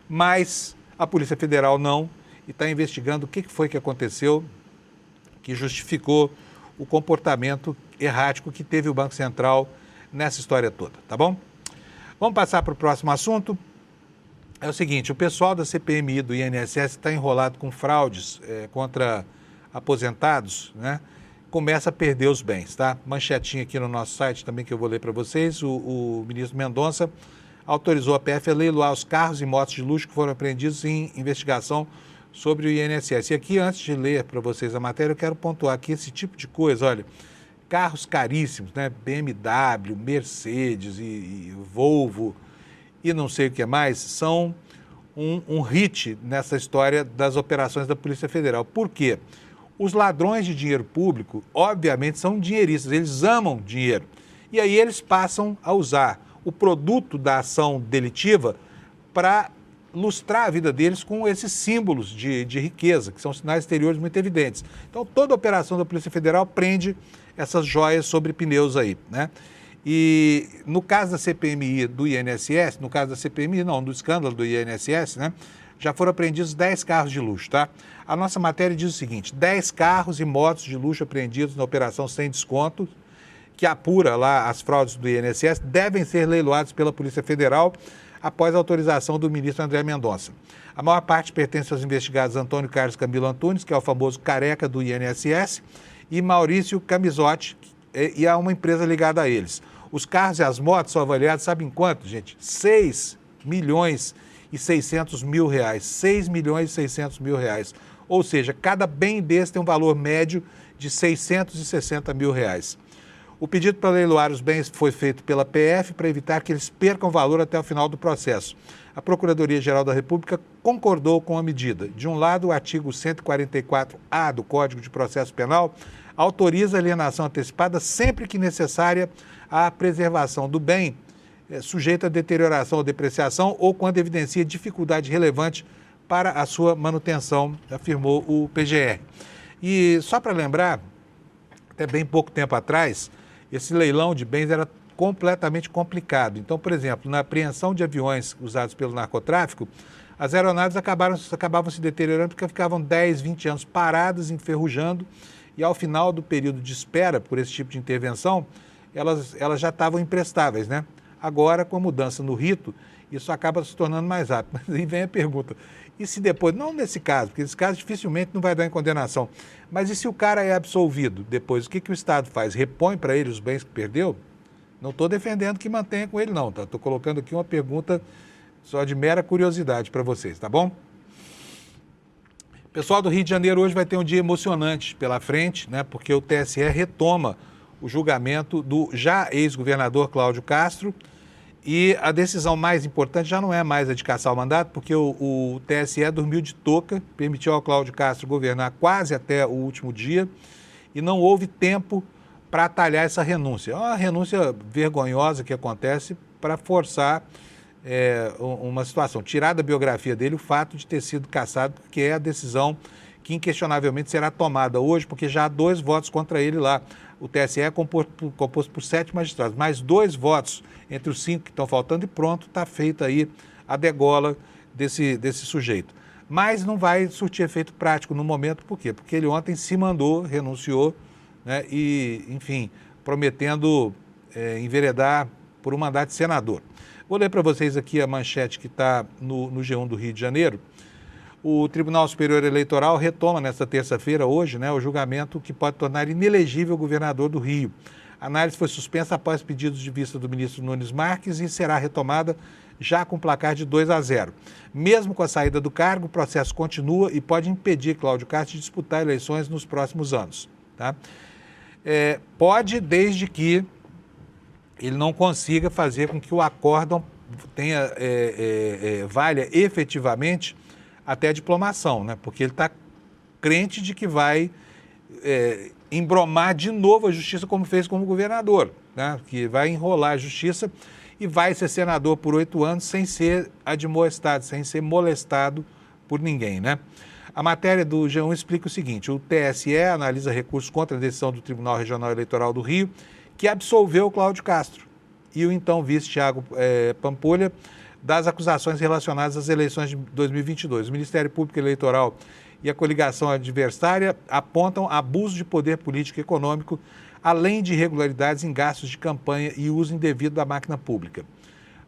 Mas a Polícia Federal não, e está investigando o que foi que aconteceu que justificou o comportamento errático que teve o Banco Central nessa história toda, tá bom? Vamos passar para o próximo assunto. É o seguinte, o pessoal da CPMI do INSS está enrolado com fraudes contra aposentados, né? Começa a perder os bens, tá? Manchetinha aqui no nosso site também que eu vou ler para vocês. O ministro Mendonça autorizou a PF a leiloar os carros e motos de luxo que foram apreendidos em investigação sobre o INSS. E aqui, antes de ler para vocês a matéria, eu quero pontuar aqui esse tipo de coisa, olha, carros caríssimos, né? BMW, Mercedes e Volvo e não sei o que mais, são um hit nessa história das operações da Polícia Federal. Por quê? Os ladrões de dinheiro público, obviamente, são dinheiristas, eles amam dinheiro. E aí eles passam a usar o produto da ação delitiva para lustrar a vida deles com esses símbolos de riqueza, que são sinais exteriores muito evidentes. Então, toda operação da Polícia Federal prende essas joias sobre pneus aí, né? E no caso da CPMI do INSS, no caso da CPMI, não, do escândalo do INSS, né? Já foram apreendidos 10 carros de luxo, tá? A nossa matéria diz o seguinte: 10 carros e motos de luxo apreendidos na operação sem desconto, que apura lá as fraudes do INSS, devem ser leiloados pela Polícia Federal após a autorização do ministro André Mendonça. A maior parte pertence aos investigados Antônio Carlos Camilo Antunes, que é o famoso careca do INSS, e Maurício Camisotti, e há uma empresa ligada a eles. Os carros e as motos são avaliados, sabe em quanto, gente? 6 milhões e 600 mil reais. 6 milhões e 600 mil reais. Ou seja, cada bem desse tem um valor médio de 660 mil reais. O pedido para leiloar os bens foi feito pela PF para evitar que eles percam valor até o final do processo. A Procuradoria-Geral da República concordou com a medida. De um lado, o artigo 144-A do Código de Processo Penal autoriza a alienação antecipada sempre que necessária à preservação do bem, sujeito a deterioração ou depreciação, ou quando evidencia dificuldade relevante para a sua manutenção, afirmou o PGR. E só para lembrar, até bem pouco tempo atrás, esse leilão de bens era completamente complicado. Então, por exemplo, na apreensão de aviões usados pelo narcotráfico, as aeronaves acabavam se deteriorando porque ficavam 10, 20 anos paradas, enferrujando, e ao final do período de espera por esse tipo de intervenção, elas já estavam imprestáveis, né? Agora, com a mudança no rito, isso acaba se tornando mais rápido. Mas aí vem a pergunta, e se depois, não nesse caso, porque esse caso dificilmente não vai dar em condenação, mas e se o cara é absolvido depois, o que o Estado faz? Repõe para ele os bens que perdeu? Não estou defendendo que mantenha com ele não, tá? Estou colocando aqui uma pergunta só de mera curiosidade para vocês, tá bom? Pessoal do Rio de Janeiro hoje vai ter um dia emocionante pela frente, né? Porque o TSE retoma o julgamento do já ex-governador Cláudio Castro, e a decisão mais importante já não é mais a de cassar o mandato, porque o TSE dormiu de touca, permitiu ao Cláudio Castro governar quase até o último dia e não houve tempo para atalhar essa renúncia. É uma renúncia vergonhosa que acontece para forçar uma situação. Tirar da biografia dele o fato de ter sido cassado, que é a decisão que inquestionavelmente será tomada hoje, porque já há 2 votos contra ele lá. O TSE é composto por 7 magistrados, mais 2 votos entre os 5 que estão faltando e pronto, está feita aí a degola desse sujeito. Mas não vai surtir efeito prático no momento, por quê? Porque ele ontem se mandou, renunciou, né, e, enfim, prometendo enveredar por um mandato de senador. Vou ler para vocês aqui a manchete que está no G1 do Rio de Janeiro. O Tribunal Superior Eleitoral retoma nesta terça-feira, hoje, né, o julgamento que pode tornar inelegível o governador do Rio. A análise foi suspensa após pedidos de vista do ministro Nunes Marques e será retomada já com placar de 2-0. Mesmo com a saída do cargo, o processo continua e pode impedir Cláudio Castro de disputar eleições nos próximos anos. Tá? Pode, desde que ele não consiga fazer com que o acórdão valha efetivamente até a diplomação, né? Porque ele está crente de que vai embromar de novo a justiça como fez como governador, né? Que vai enrolar a justiça e vai ser senador por 8 anos sem ser admoestado, sem ser molestado por ninguém, né? A matéria do G1 explica o seguinte: o TSE analisa recursos contra a decisão do Tribunal Regional Eleitoral do Rio, que absolveu Cláudio Castro e o então vice Thiago Pampolha das acusações relacionadas às eleições de 2022. O Ministério Público Eleitoral e a coligação adversária apontam abuso de poder político e econômico, além de irregularidades em gastos de campanha e uso indevido da máquina pública.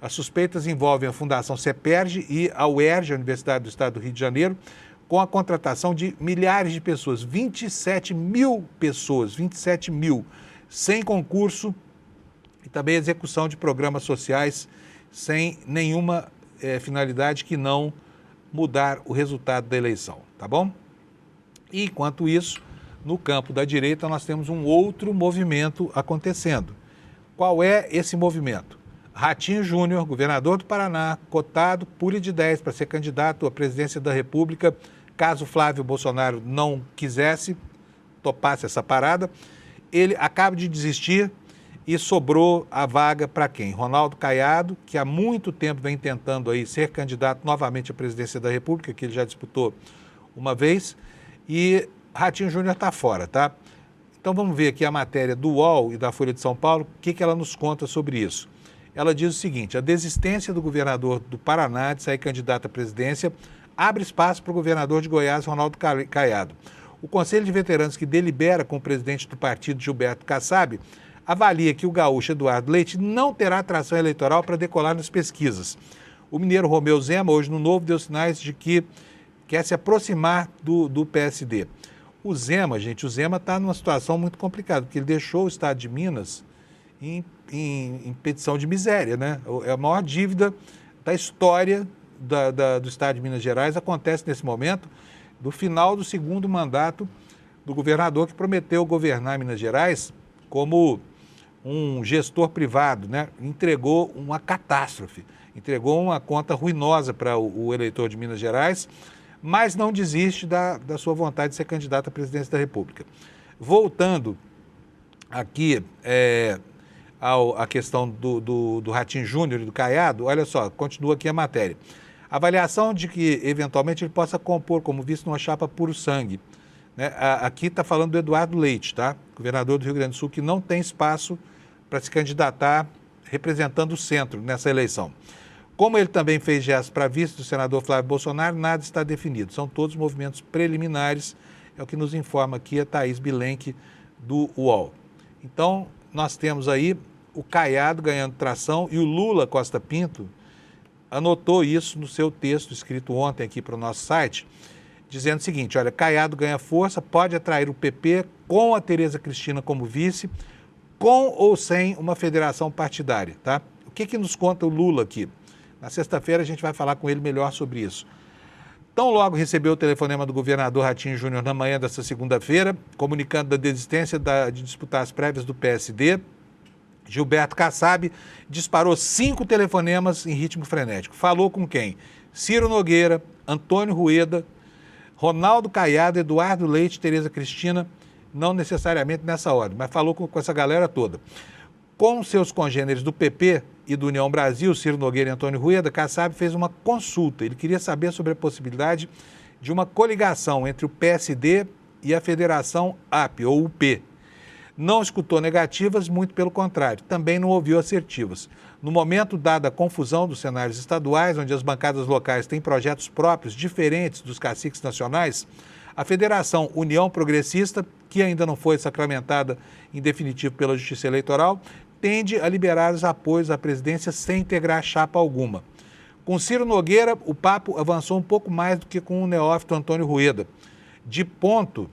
As suspeitas envolvem a Fundação CEPERJ e a UERJ, a Universidade do Estado do Rio de Janeiro, com a contratação de milhares de pessoas, 27 mil pessoas, 27 mil, sem concurso e também execução de programas sociais sem nenhuma finalidade que não mudar o resultado da eleição, tá bom? E, enquanto isso, no campo da direita, nós temos um outro movimento acontecendo. Qual é esse movimento? Ratinho Júnior, governador do Paraná, cotado, pule de 10 para ser candidato à presidência da República, caso Flávio Bolsonaro não quisesse, topasse essa parada. Ele acaba de desistir e sobrou a vaga para quem? Ronaldo Caiado, que há muito tempo vem tentando aí ser candidato novamente à presidência da República, que ele já disputou uma vez, e Ratinho Júnior está fora, tá? Então vamos ver aqui a matéria do UOL e da Folha de São Paulo, o que ela nos conta sobre isso. Ela diz o seguinte: a desistência do governador do Paraná de sair candidato à presidência abre espaço para o governador de Goiás, Ronaldo Caiado. O Conselho de Veteranos, que delibera com o presidente do partido, Gilberto Kassab, avalia que o gaúcho Eduardo Leite não terá atração eleitoral para decolar nas pesquisas. O mineiro Romeu Zema, hoje no Novo, deu sinais de que quer se aproximar do PSD. O Zema está numa situação muito complicada, porque ele deixou o estado de Minas em petição de miséria, né? É a maior dívida da história do estado de Minas Gerais, acontece nesse momento, do final do segundo mandato do governador que prometeu governar Minas Gerais como um gestor privado, né? Entregou uma catástrofe, entregou uma conta ruinosa para o eleitor de Minas Gerais, mas não desiste da sua vontade de ser candidato à presidência da República. Voltando aqui à questão do Ratinho Júnior e do Caiado, olha só, continua aqui a matéria. Avaliação de que, eventualmente, ele possa compor como vice numa chapa puro sangue. Né? Aqui está falando do Eduardo Leite, tá? Governador do Rio Grande do Sul, que não tem espaço para se candidatar representando o centro nessa eleição. Como ele também fez gestos para vice do senador Flávio Bolsonaro, nada está definido. São todos movimentos preliminares, é o que nos informa aqui a Thaís Bilenque, do UOL. Então, nós temos aí o Caiado ganhando tração e o Lula Costa Pinto anotou isso no seu texto escrito ontem aqui para o nosso site, dizendo o seguinte: olha, Caiado ganha força, pode atrair o PP com a Tereza Cristina como vice, com ou sem uma federação partidária, tá? O que nos conta o Lula aqui? Na sexta-feira a gente vai falar com ele melhor sobre isso. Tão logo recebeu o telefonema do governador Ratinho Júnior na manhã desta segunda-feira, comunicando da desistência de disputar as prévias do PSD, Gilberto Kassab disparou 5 telefonemas em ritmo frenético. Falou com quem? Ciro Nogueira, Antônio Rueda, Ronaldo Caiado, Eduardo Leite, Tereza Cristina, não necessariamente nessa ordem, mas falou com essa galera toda. Com seus congêneres do PP e do União Brasil, Ciro Nogueira e Antônio Rueda, Kassab fez uma consulta. Ele queria saber sobre a possibilidade de uma coligação entre o PSD e a Federação AP, ou UP. Não escutou negativas, muito pelo contrário, também não ouviu assertivas. No momento, dada a confusão dos cenários estaduais, onde as bancadas locais têm projetos próprios diferentes dos caciques nacionais, a Federação União Progressista, que ainda não foi sacramentada em definitivo pela Justiça Eleitoral, tende a liberar os apoios à presidência sem integrar chapa alguma. Com Ciro Nogueira, o papo avançou um pouco mais do que com o neófito Antônio Rueda. De pronto,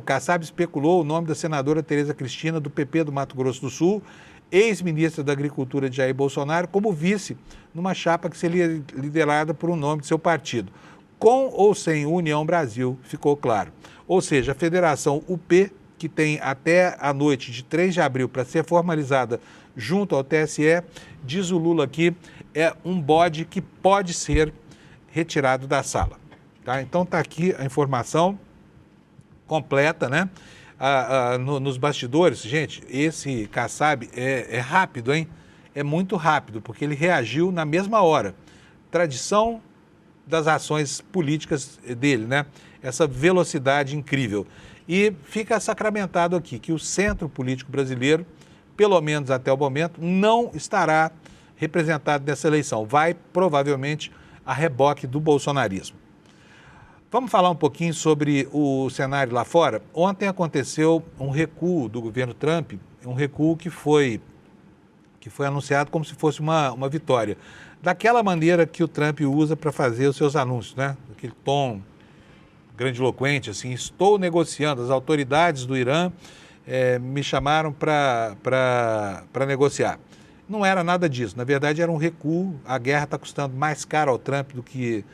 Kassab especulou o nome da senadora Tereza Cristina, do PP do Mato Grosso do Sul, ex-ministra da Agricultura de Jair Bolsonaro, como vice numa chapa que seria liderada por um nome de seu partido. Com ou sem União Brasil, ficou claro. Ou seja, a Federação UP, que tem até a noite de 3 de abril para ser formalizada junto ao TSE, diz o Lula aqui, é um bode que pode ser retirado da sala. Tá? Então está aqui a informação completa, né? Nos bastidores, gente, esse Kassab é rápido, hein? É muito rápido, porque ele reagiu na mesma hora. Tradição das ações políticas dele, né? Essa velocidade incrível. E fica sacramentado aqui que o centro político brasileiro, pelo menos até o momento, não estará representado nessa eleição. Vai, provavelmente, a reboque do bolsonarismo. Vamos falar um pouquinho sobre o cenário lá fora? Ontem aconteceu um recuo do governo Trump, um recuo que foi anunciado como se fosse uma vitória. Daquela maneira que o Trump usa para fazer os seus anúncios, né? Aquele tom grandiloquente, assim, estou negociando. As autoridades do Irã me chamaram para negociar. Não era nada disso, na verdade era um recuo. A guerra está custando mais caro ao Trump do que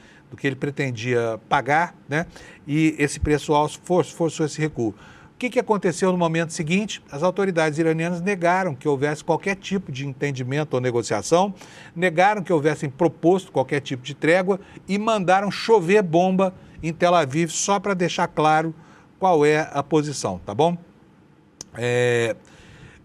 ele pretendia pagar, né? E esse preço alto forçou esse recuo. O que aconteceu no momento seguinte? As autoridades iranianas negaram que houvesse qualquer tipo de entendimento ou negociação, negaram que houvessem proposto qualquer tipo de trégua e mandaram chover bomba em Tel Aviv só para deixar claro qual é a posição, tá bom?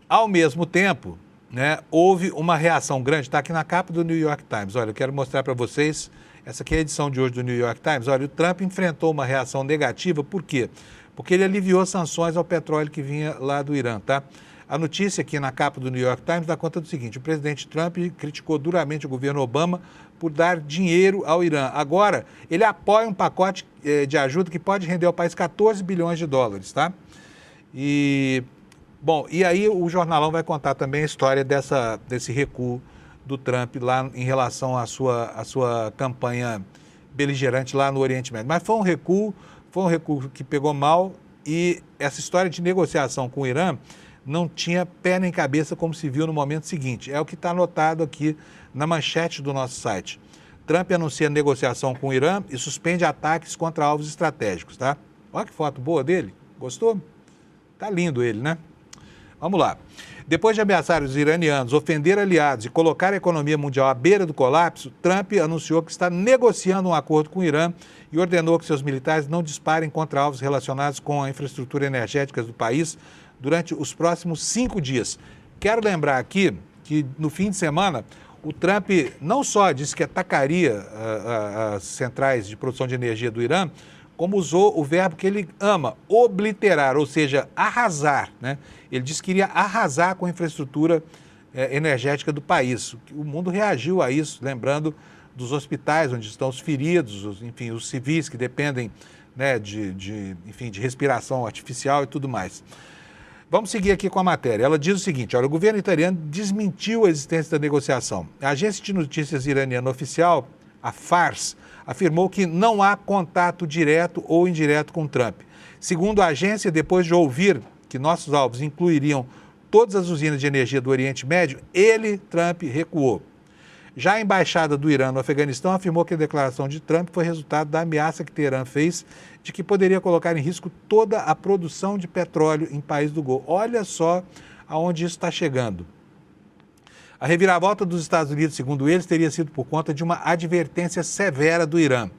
Ao mesmo tempo, né, houve uma reação grande, está aqui na capa do New York Times. Olha, eu quero mostrar para vocês, essa aqui é a edição de hoje do New York Times. Olha, o Trump enfrentou uma reação negativa, por quê? Porque ele aliviou sanções ao petróleo que vinha lá do Irã, tá? A notícia aqui na capa do New York Times dá conta do seguinte: o presidente Trump criticou duramente o governo Obama por dar dinheiro ao Irã. Agora, ele apoia um pacote de ajuda que pode render ao país 14 bilhões de dólares, tá? E aí o jornalão vai contar também a história desse recuo do Trump lá em relação à sua campanha beligerante lá no Oriente Médio. Mas foi um recuo que pegou mal, e essa história de negociação com o Irã não tinha pé nem cabeça, como se viu no momento seguinte. É o que está anotado aqui na manchete do nosso site. Trump anuncia negociação com o Irã e suspende ataques contra alvos estratégicos, tá? Olha que foto boa dele. Gostou? Tá lindo ele, né? Vamos lá. Depois de ameaçar os iranianos, ofender aliados e colocar a economia mundial à beira do colapso, Trump anunciou que está negociando um acordo com o Irã e ordenou que seus militares não disparem contra alvos relacionados com a infraestrutura energética do país durante os próximos 5 dias. Quero lembrar aqui que no fim de semana o Trump não só disse que atacaria as centrais de produção de energia do Irã, como usou o verbo que ele ama, obliterar, ou seja, arrasar, né? Ele disse que iria arrasar com a infraestrutura energética do país. O mundo reagiu a isso, lembrando dos hospitais onde estão os feridos, os civis que dependem, né, de respiração artificial e tudo mais. Vamos seguir aqui com a matéria. Ela diz o seguinte: olha, o governo italiano desmentiu a existência da negociação. A agência de notícias iraniana oficial, a Fars, afirmou que não há contato direto ou indireto com Trump. Segundo a agência, depois de ouvir que nossos alvos incluiriam todas as usinas de energia do Oriente Médio, Trump, recuou. Já a embaixada do Irã no Afeganistão afirmou que a declaração de Trump foi resultado da ameaça que Teherã fez de que poderia colocar em risco toda a produção de petróleo em país do Golfo. Olha só aonde isso está chegando. A reviravolta dos Estados Unidos, segundo eles, teria sido por conta de uma advertência severa do Irã.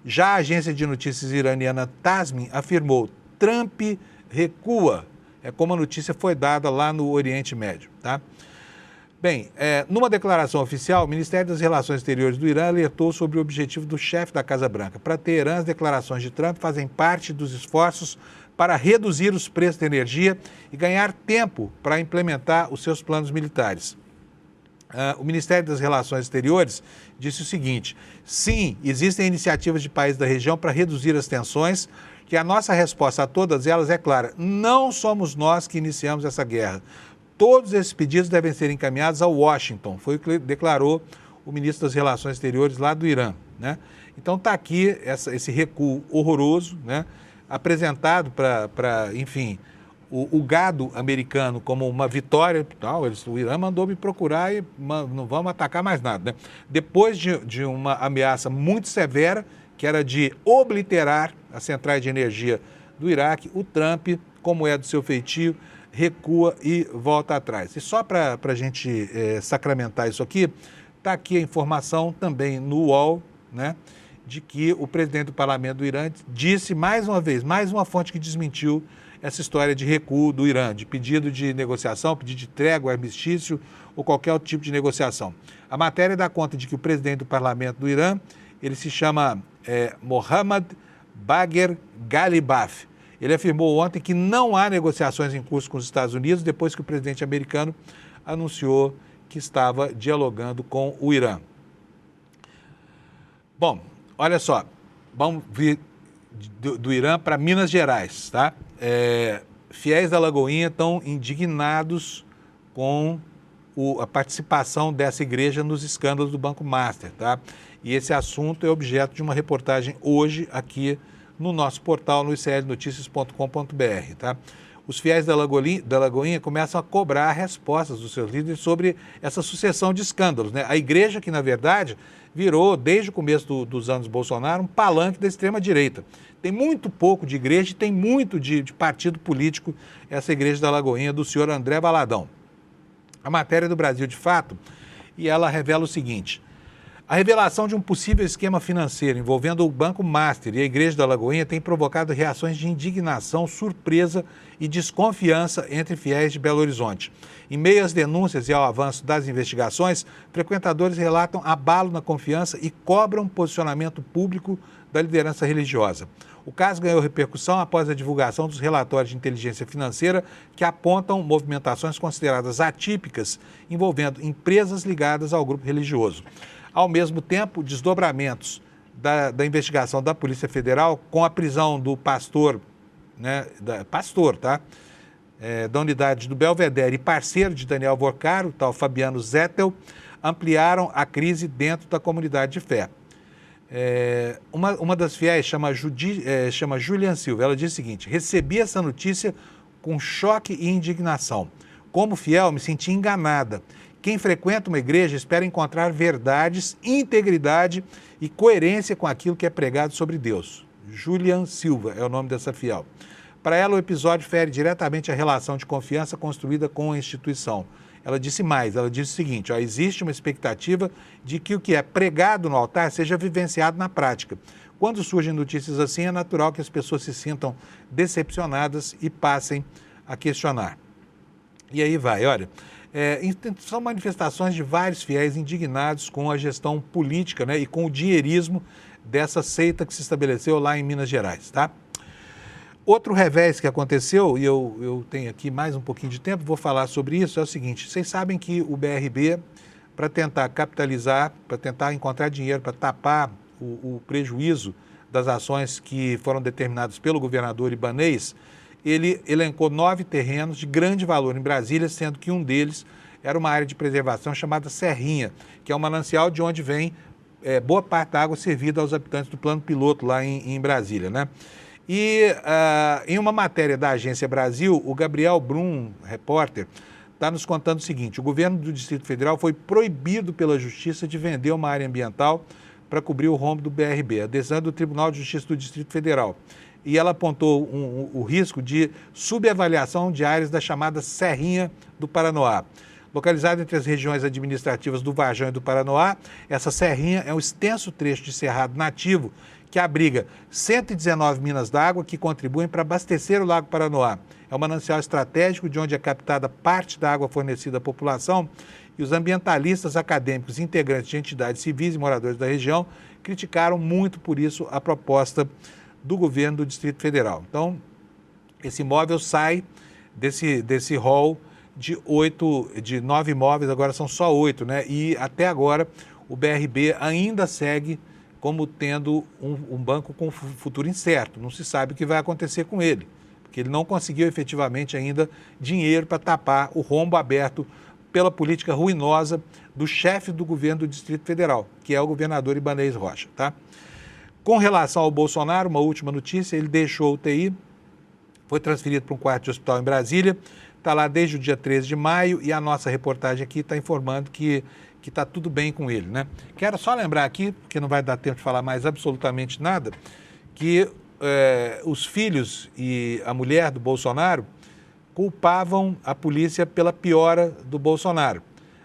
Já a agência de notícias iraniana Tasnim afirmou: Trump recua. É como a notícia foi dada lá no Oriente Médio, tá? Bem, numa declaração oficial, o Ministério das Relações Exteriores do Irã alertou sobre o objetivo do chefe da Casa Branca. Para Teherã, as declarações de Trump fazem parte dos esforços para reduzir os preços da energia e ganhar tempo para implementar os seus planos militares. O Ministério das Relações Exteriores disse o seguinte: sim, existem iniciativas de países da região para reduzir as tensões, que a nossa resposta a todas elas é clara: não somos nós que iniciamos essa guerra. Todos esses pedidos devem ser encaminhados a Washington, foi o que declarou o ministro das Relações Exteriores lá do Irã, né? Então está aqui esse recuo horroroso, né, apresentado para o gado americano como uma vitória. O Irã mandou me procurar e não vamos atacar mais nada, né? Depois de uma ameaça muito severa, que era de obliterar as centrais de energia do Iraque, o Trump, como é do seu feitio, recua e volta atrás. E só para a gente sacramentar isso aqui, está aqui a informação também no UOL, né, de que o presidente do parlamento do Irã disse mais uma vez, mais uma fonte que desmentiu essa história de recuo do Irã, de pedido de negociação, pedido de trégua, armistício ou qualquer outro tipo de negociação. A matéria dá conta de que o presidente do parlamento do Irã, ele se chama Mohammad Bagher Ghalibaf. Ele afirmou ontem que não há negociações em curso com os Estados Unidos depois que o presidente americano anunciou que estava dialogando com o Irã. Bom, olha só, vamos vir do Irã para Minas Gerais, tá? Fiéis da Lagoinha estão indignados com a participação dessa igreja nos escândalos do Banco Master, tá? E esse assunto é objeto de uma reportagem hoje aqui no nosso portal, no iclnoticias.com.br, tá? os fiéis da Lagoinha começam a cobrar respostas dos seus líderes sobre essa sucessão de escândalos, né? A igreja que, na verdade, virou, desde o começo dos anos Bolsonaro, um palanque da extrema-direita. Tem muito pouco de igreja e tem muito de partido político, essa igreja da Lagoinha, do senhor André Valadão. A matéria do Brasil de Fato, e ela revela o seguinte: a revelação de um possível esquema financeiro envolvendo o Banco Master e a Igreja da Lagoinha tem provocado reações de indignação, surpresa e desconfiança entre fiéis de Belo Horizonte. Em meio às denúncias e ao avanço das investigações, frequentadores relatam abalo na confiança e cobram posicionamento público da liderança religiosa. O caso ganhou repercussão após a divulgação dos relatórios de inteligência financeira que apontam movimentações consideradas atípicas envolvendo empresas ligadas ao grupo religioso. Ao mesmo tempo, desdobramentos da investigação da Polícia Federal com a prisão do pastor, né, da unidade do Belvedere e parceiro de Daniel Vorcaro, o tal Fabiano Zettel, ampliaram a crise dentro da comunidade de fé. Uma das fiéis chama Julian Silva. Ela diz o seguinte: recebi essa notícia com choque e indignação. Como fiel, me senti enganada. Quem frequenta uma igreja espera encontrar verdades, integridade e coerência com aquilo que é pregado sobre Deus. Julian Silva é o nome dessa fiel. Para ela, o episódio fere diretamente a relação de confiança construída com a instituição. Ela disse mais, ela disse o seguinte: existe uma expectativa de que o que é pregado no altar seja vivenciado na prática. Quando surgem notícias assim, é natural que as pessoas se sintam decepcionadas e passem a questionar. E aí vai, olha, são manifestações de vários fiéis indignados com a gestão política, né, e com o dinheirismo dessa seita que se estabeleceu lá em Minas Gerais, tá? Outro revés que aconteceu, e eu tenho aqui mais um pouquinho de tempo, vou falar sobre isso, é o seguinte: vocês sabem que o BRB, para tentar capitalizar, para tentar encontrar dinheiro, para tapar o prejuízo das ações que foram determinadas pelo governador Ibanez, ele elencou 9 terrenos de grande valor em Brasília, sendo que um deles era uma área de preservação chamada Serrinha, que é um manancial de onde vem boa parte da água servida aos habitantes do Plano Piloto lá em Brasília, né? E em uma matéria da Agência Brasil, o Gabriel Brum, repórter, está nos contando o seguinte: o governo do Distrito Federal foi proibido pela Justiça de vender uma área ambiental para cobrir o rombo do BRB, a decisão do Tribunal de Justiça do Distrito Federal. E ela apontou o risco de subavaliação de áreas da chamada Serrinha do Paranoá. Localizada entre as regiões administrativas do Varjão e do Paranoá, essa serrinha é um extenso trecho de cerrado nativo que abriga 119 minas d'água que contribuem para abastecer o Lago Paranoá. É um manancial estratégico de onde é captada parte da água fornecida à população, e os ambientalistas, acadêmicos, integrantes de entidades civis e moradores da região criticaram muito por isso a proposta do governo do Distrito Federal. Então, esse imóvel sai desse rol de 9 imóveis, agora são só 8, né? E até agora o BRB ainda segue como tendo um banco com futuro incerto. Não se sabe o que vai acontecer com ele, porque ele não conseguiu efetivamente ainda dinheiro para tapar o rombo aberto pela política ruinosa do chefe do governo do Distrito Federal, que é o governador Ibanez Rocha, tá? Com relação ao Bolsonaro, uma última notícia: ele deixou a UTI, foi transferido para um quarto de hospital em Brasília, está lá desde o dia 13 de maio e a nossa reportagem aqui está informando que está tudo bem com ele, né? Quero só lembrar aqui, porque não vai dar tempo de falar mais absolutamente nada, que os filhos e a mulher do Bolsonaro culpavam a polícia pela piora do Bolsonaro.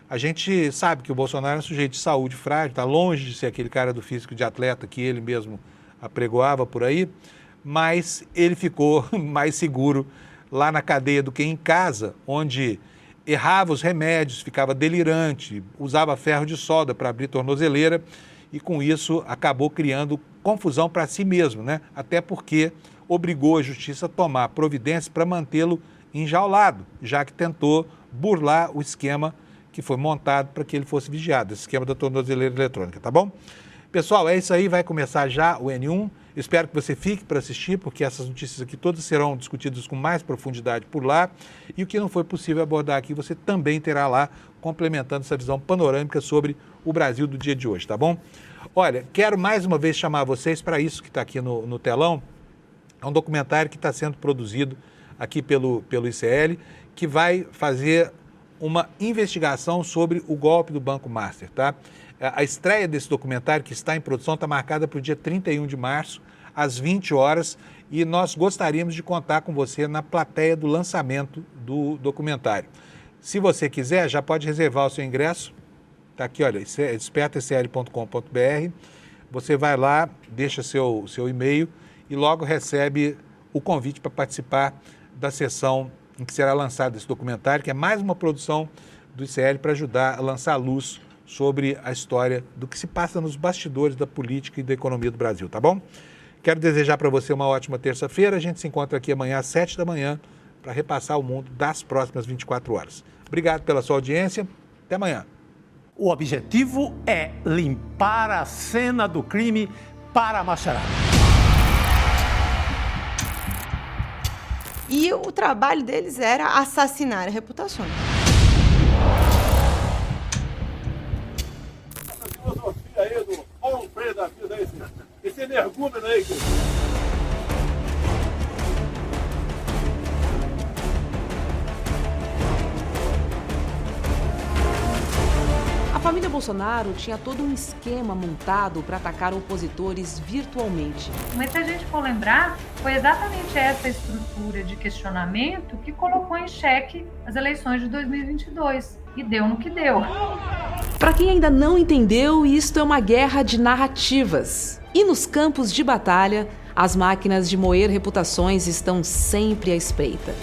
A gente sabe que o Bolsonaro é um sujeito de saúde frágil, está longe de ser aquele cara do físico de atleta que ele mesmo apregoava por aí, mas ele ficou mais seguro lá na cadeia do que em casa, onde errava os remédios, ficava delirante, usava ferro de solda para abrir tornozeleira e com isso acabou criando confusão para si mesmo, né? Até porque obrigou a justiça a tomar providências para mantê-lo enjaulado, já que tentou burlar o esquema que foi montado para que ele fosse vigiado, esse esquema da tornozeleira eletrônica, tá bom? Pessoal, é isso aí, vai começar já o N1. Espero que você fique para assistir, porque essas notícias aqui todas serão discutidas com mais profundidade por lá. E o que não foi possível abordar aqui, você também terá lá, complementando essa visão panorâmica sobre o Brasil do dia de hoje, tá bom? Olha, quero mais uma vez chamar vocês para isso que está aqui no telão. É um documentário que está sendo produzido aqui pelo ICL, que vai fazer uma investigação sobre o golpe do Banco Master, tá? A estreia desse documentário, que está em produção, está marcada para o dia 31 de março, às 20 horas, e nós gostaríamos de contar com você na plateia do lançamento do documentário. Se você quiser, já pode reservar o seu ingresso. Está aqui, olha, despertacl.com.br. Você vai lá, deixa seu e-mail e logo recebe o convite para participar da sessão em que será lançado esse documentário, que é mais uma produção do ICL para ajudar a lançar a luz sobre a história do que se passa nos bastidores da política e da economia do Brasil, tá bom? Quero desejar para você uma ótima terça-feira. A gente se encontra aqui amanhã às 7 da manhã para repassar o mundo das próximas 24 horas. Obrigado pela sua audiência. Até amanhã. O objetivo é limpar a cena do crime para a macharada. E o trabalho deles era assassinar reputações. Essa filosofia aí do bom freio da vida aí, esse energúmeno aí, A família Bolsonaro tinha todo um esquema montado para atacar opositores virtualmente. Mas se a gente for lembrar, foi exatamente essa estrutura de questionamento que colocou em xeque as eleições de 2022. E deu no que deu. Para quem ainda não entendeu, isto é uma guerra de narrativas. E nos campos de batalha, as máquinas de moer reputações estão sempre à espreita.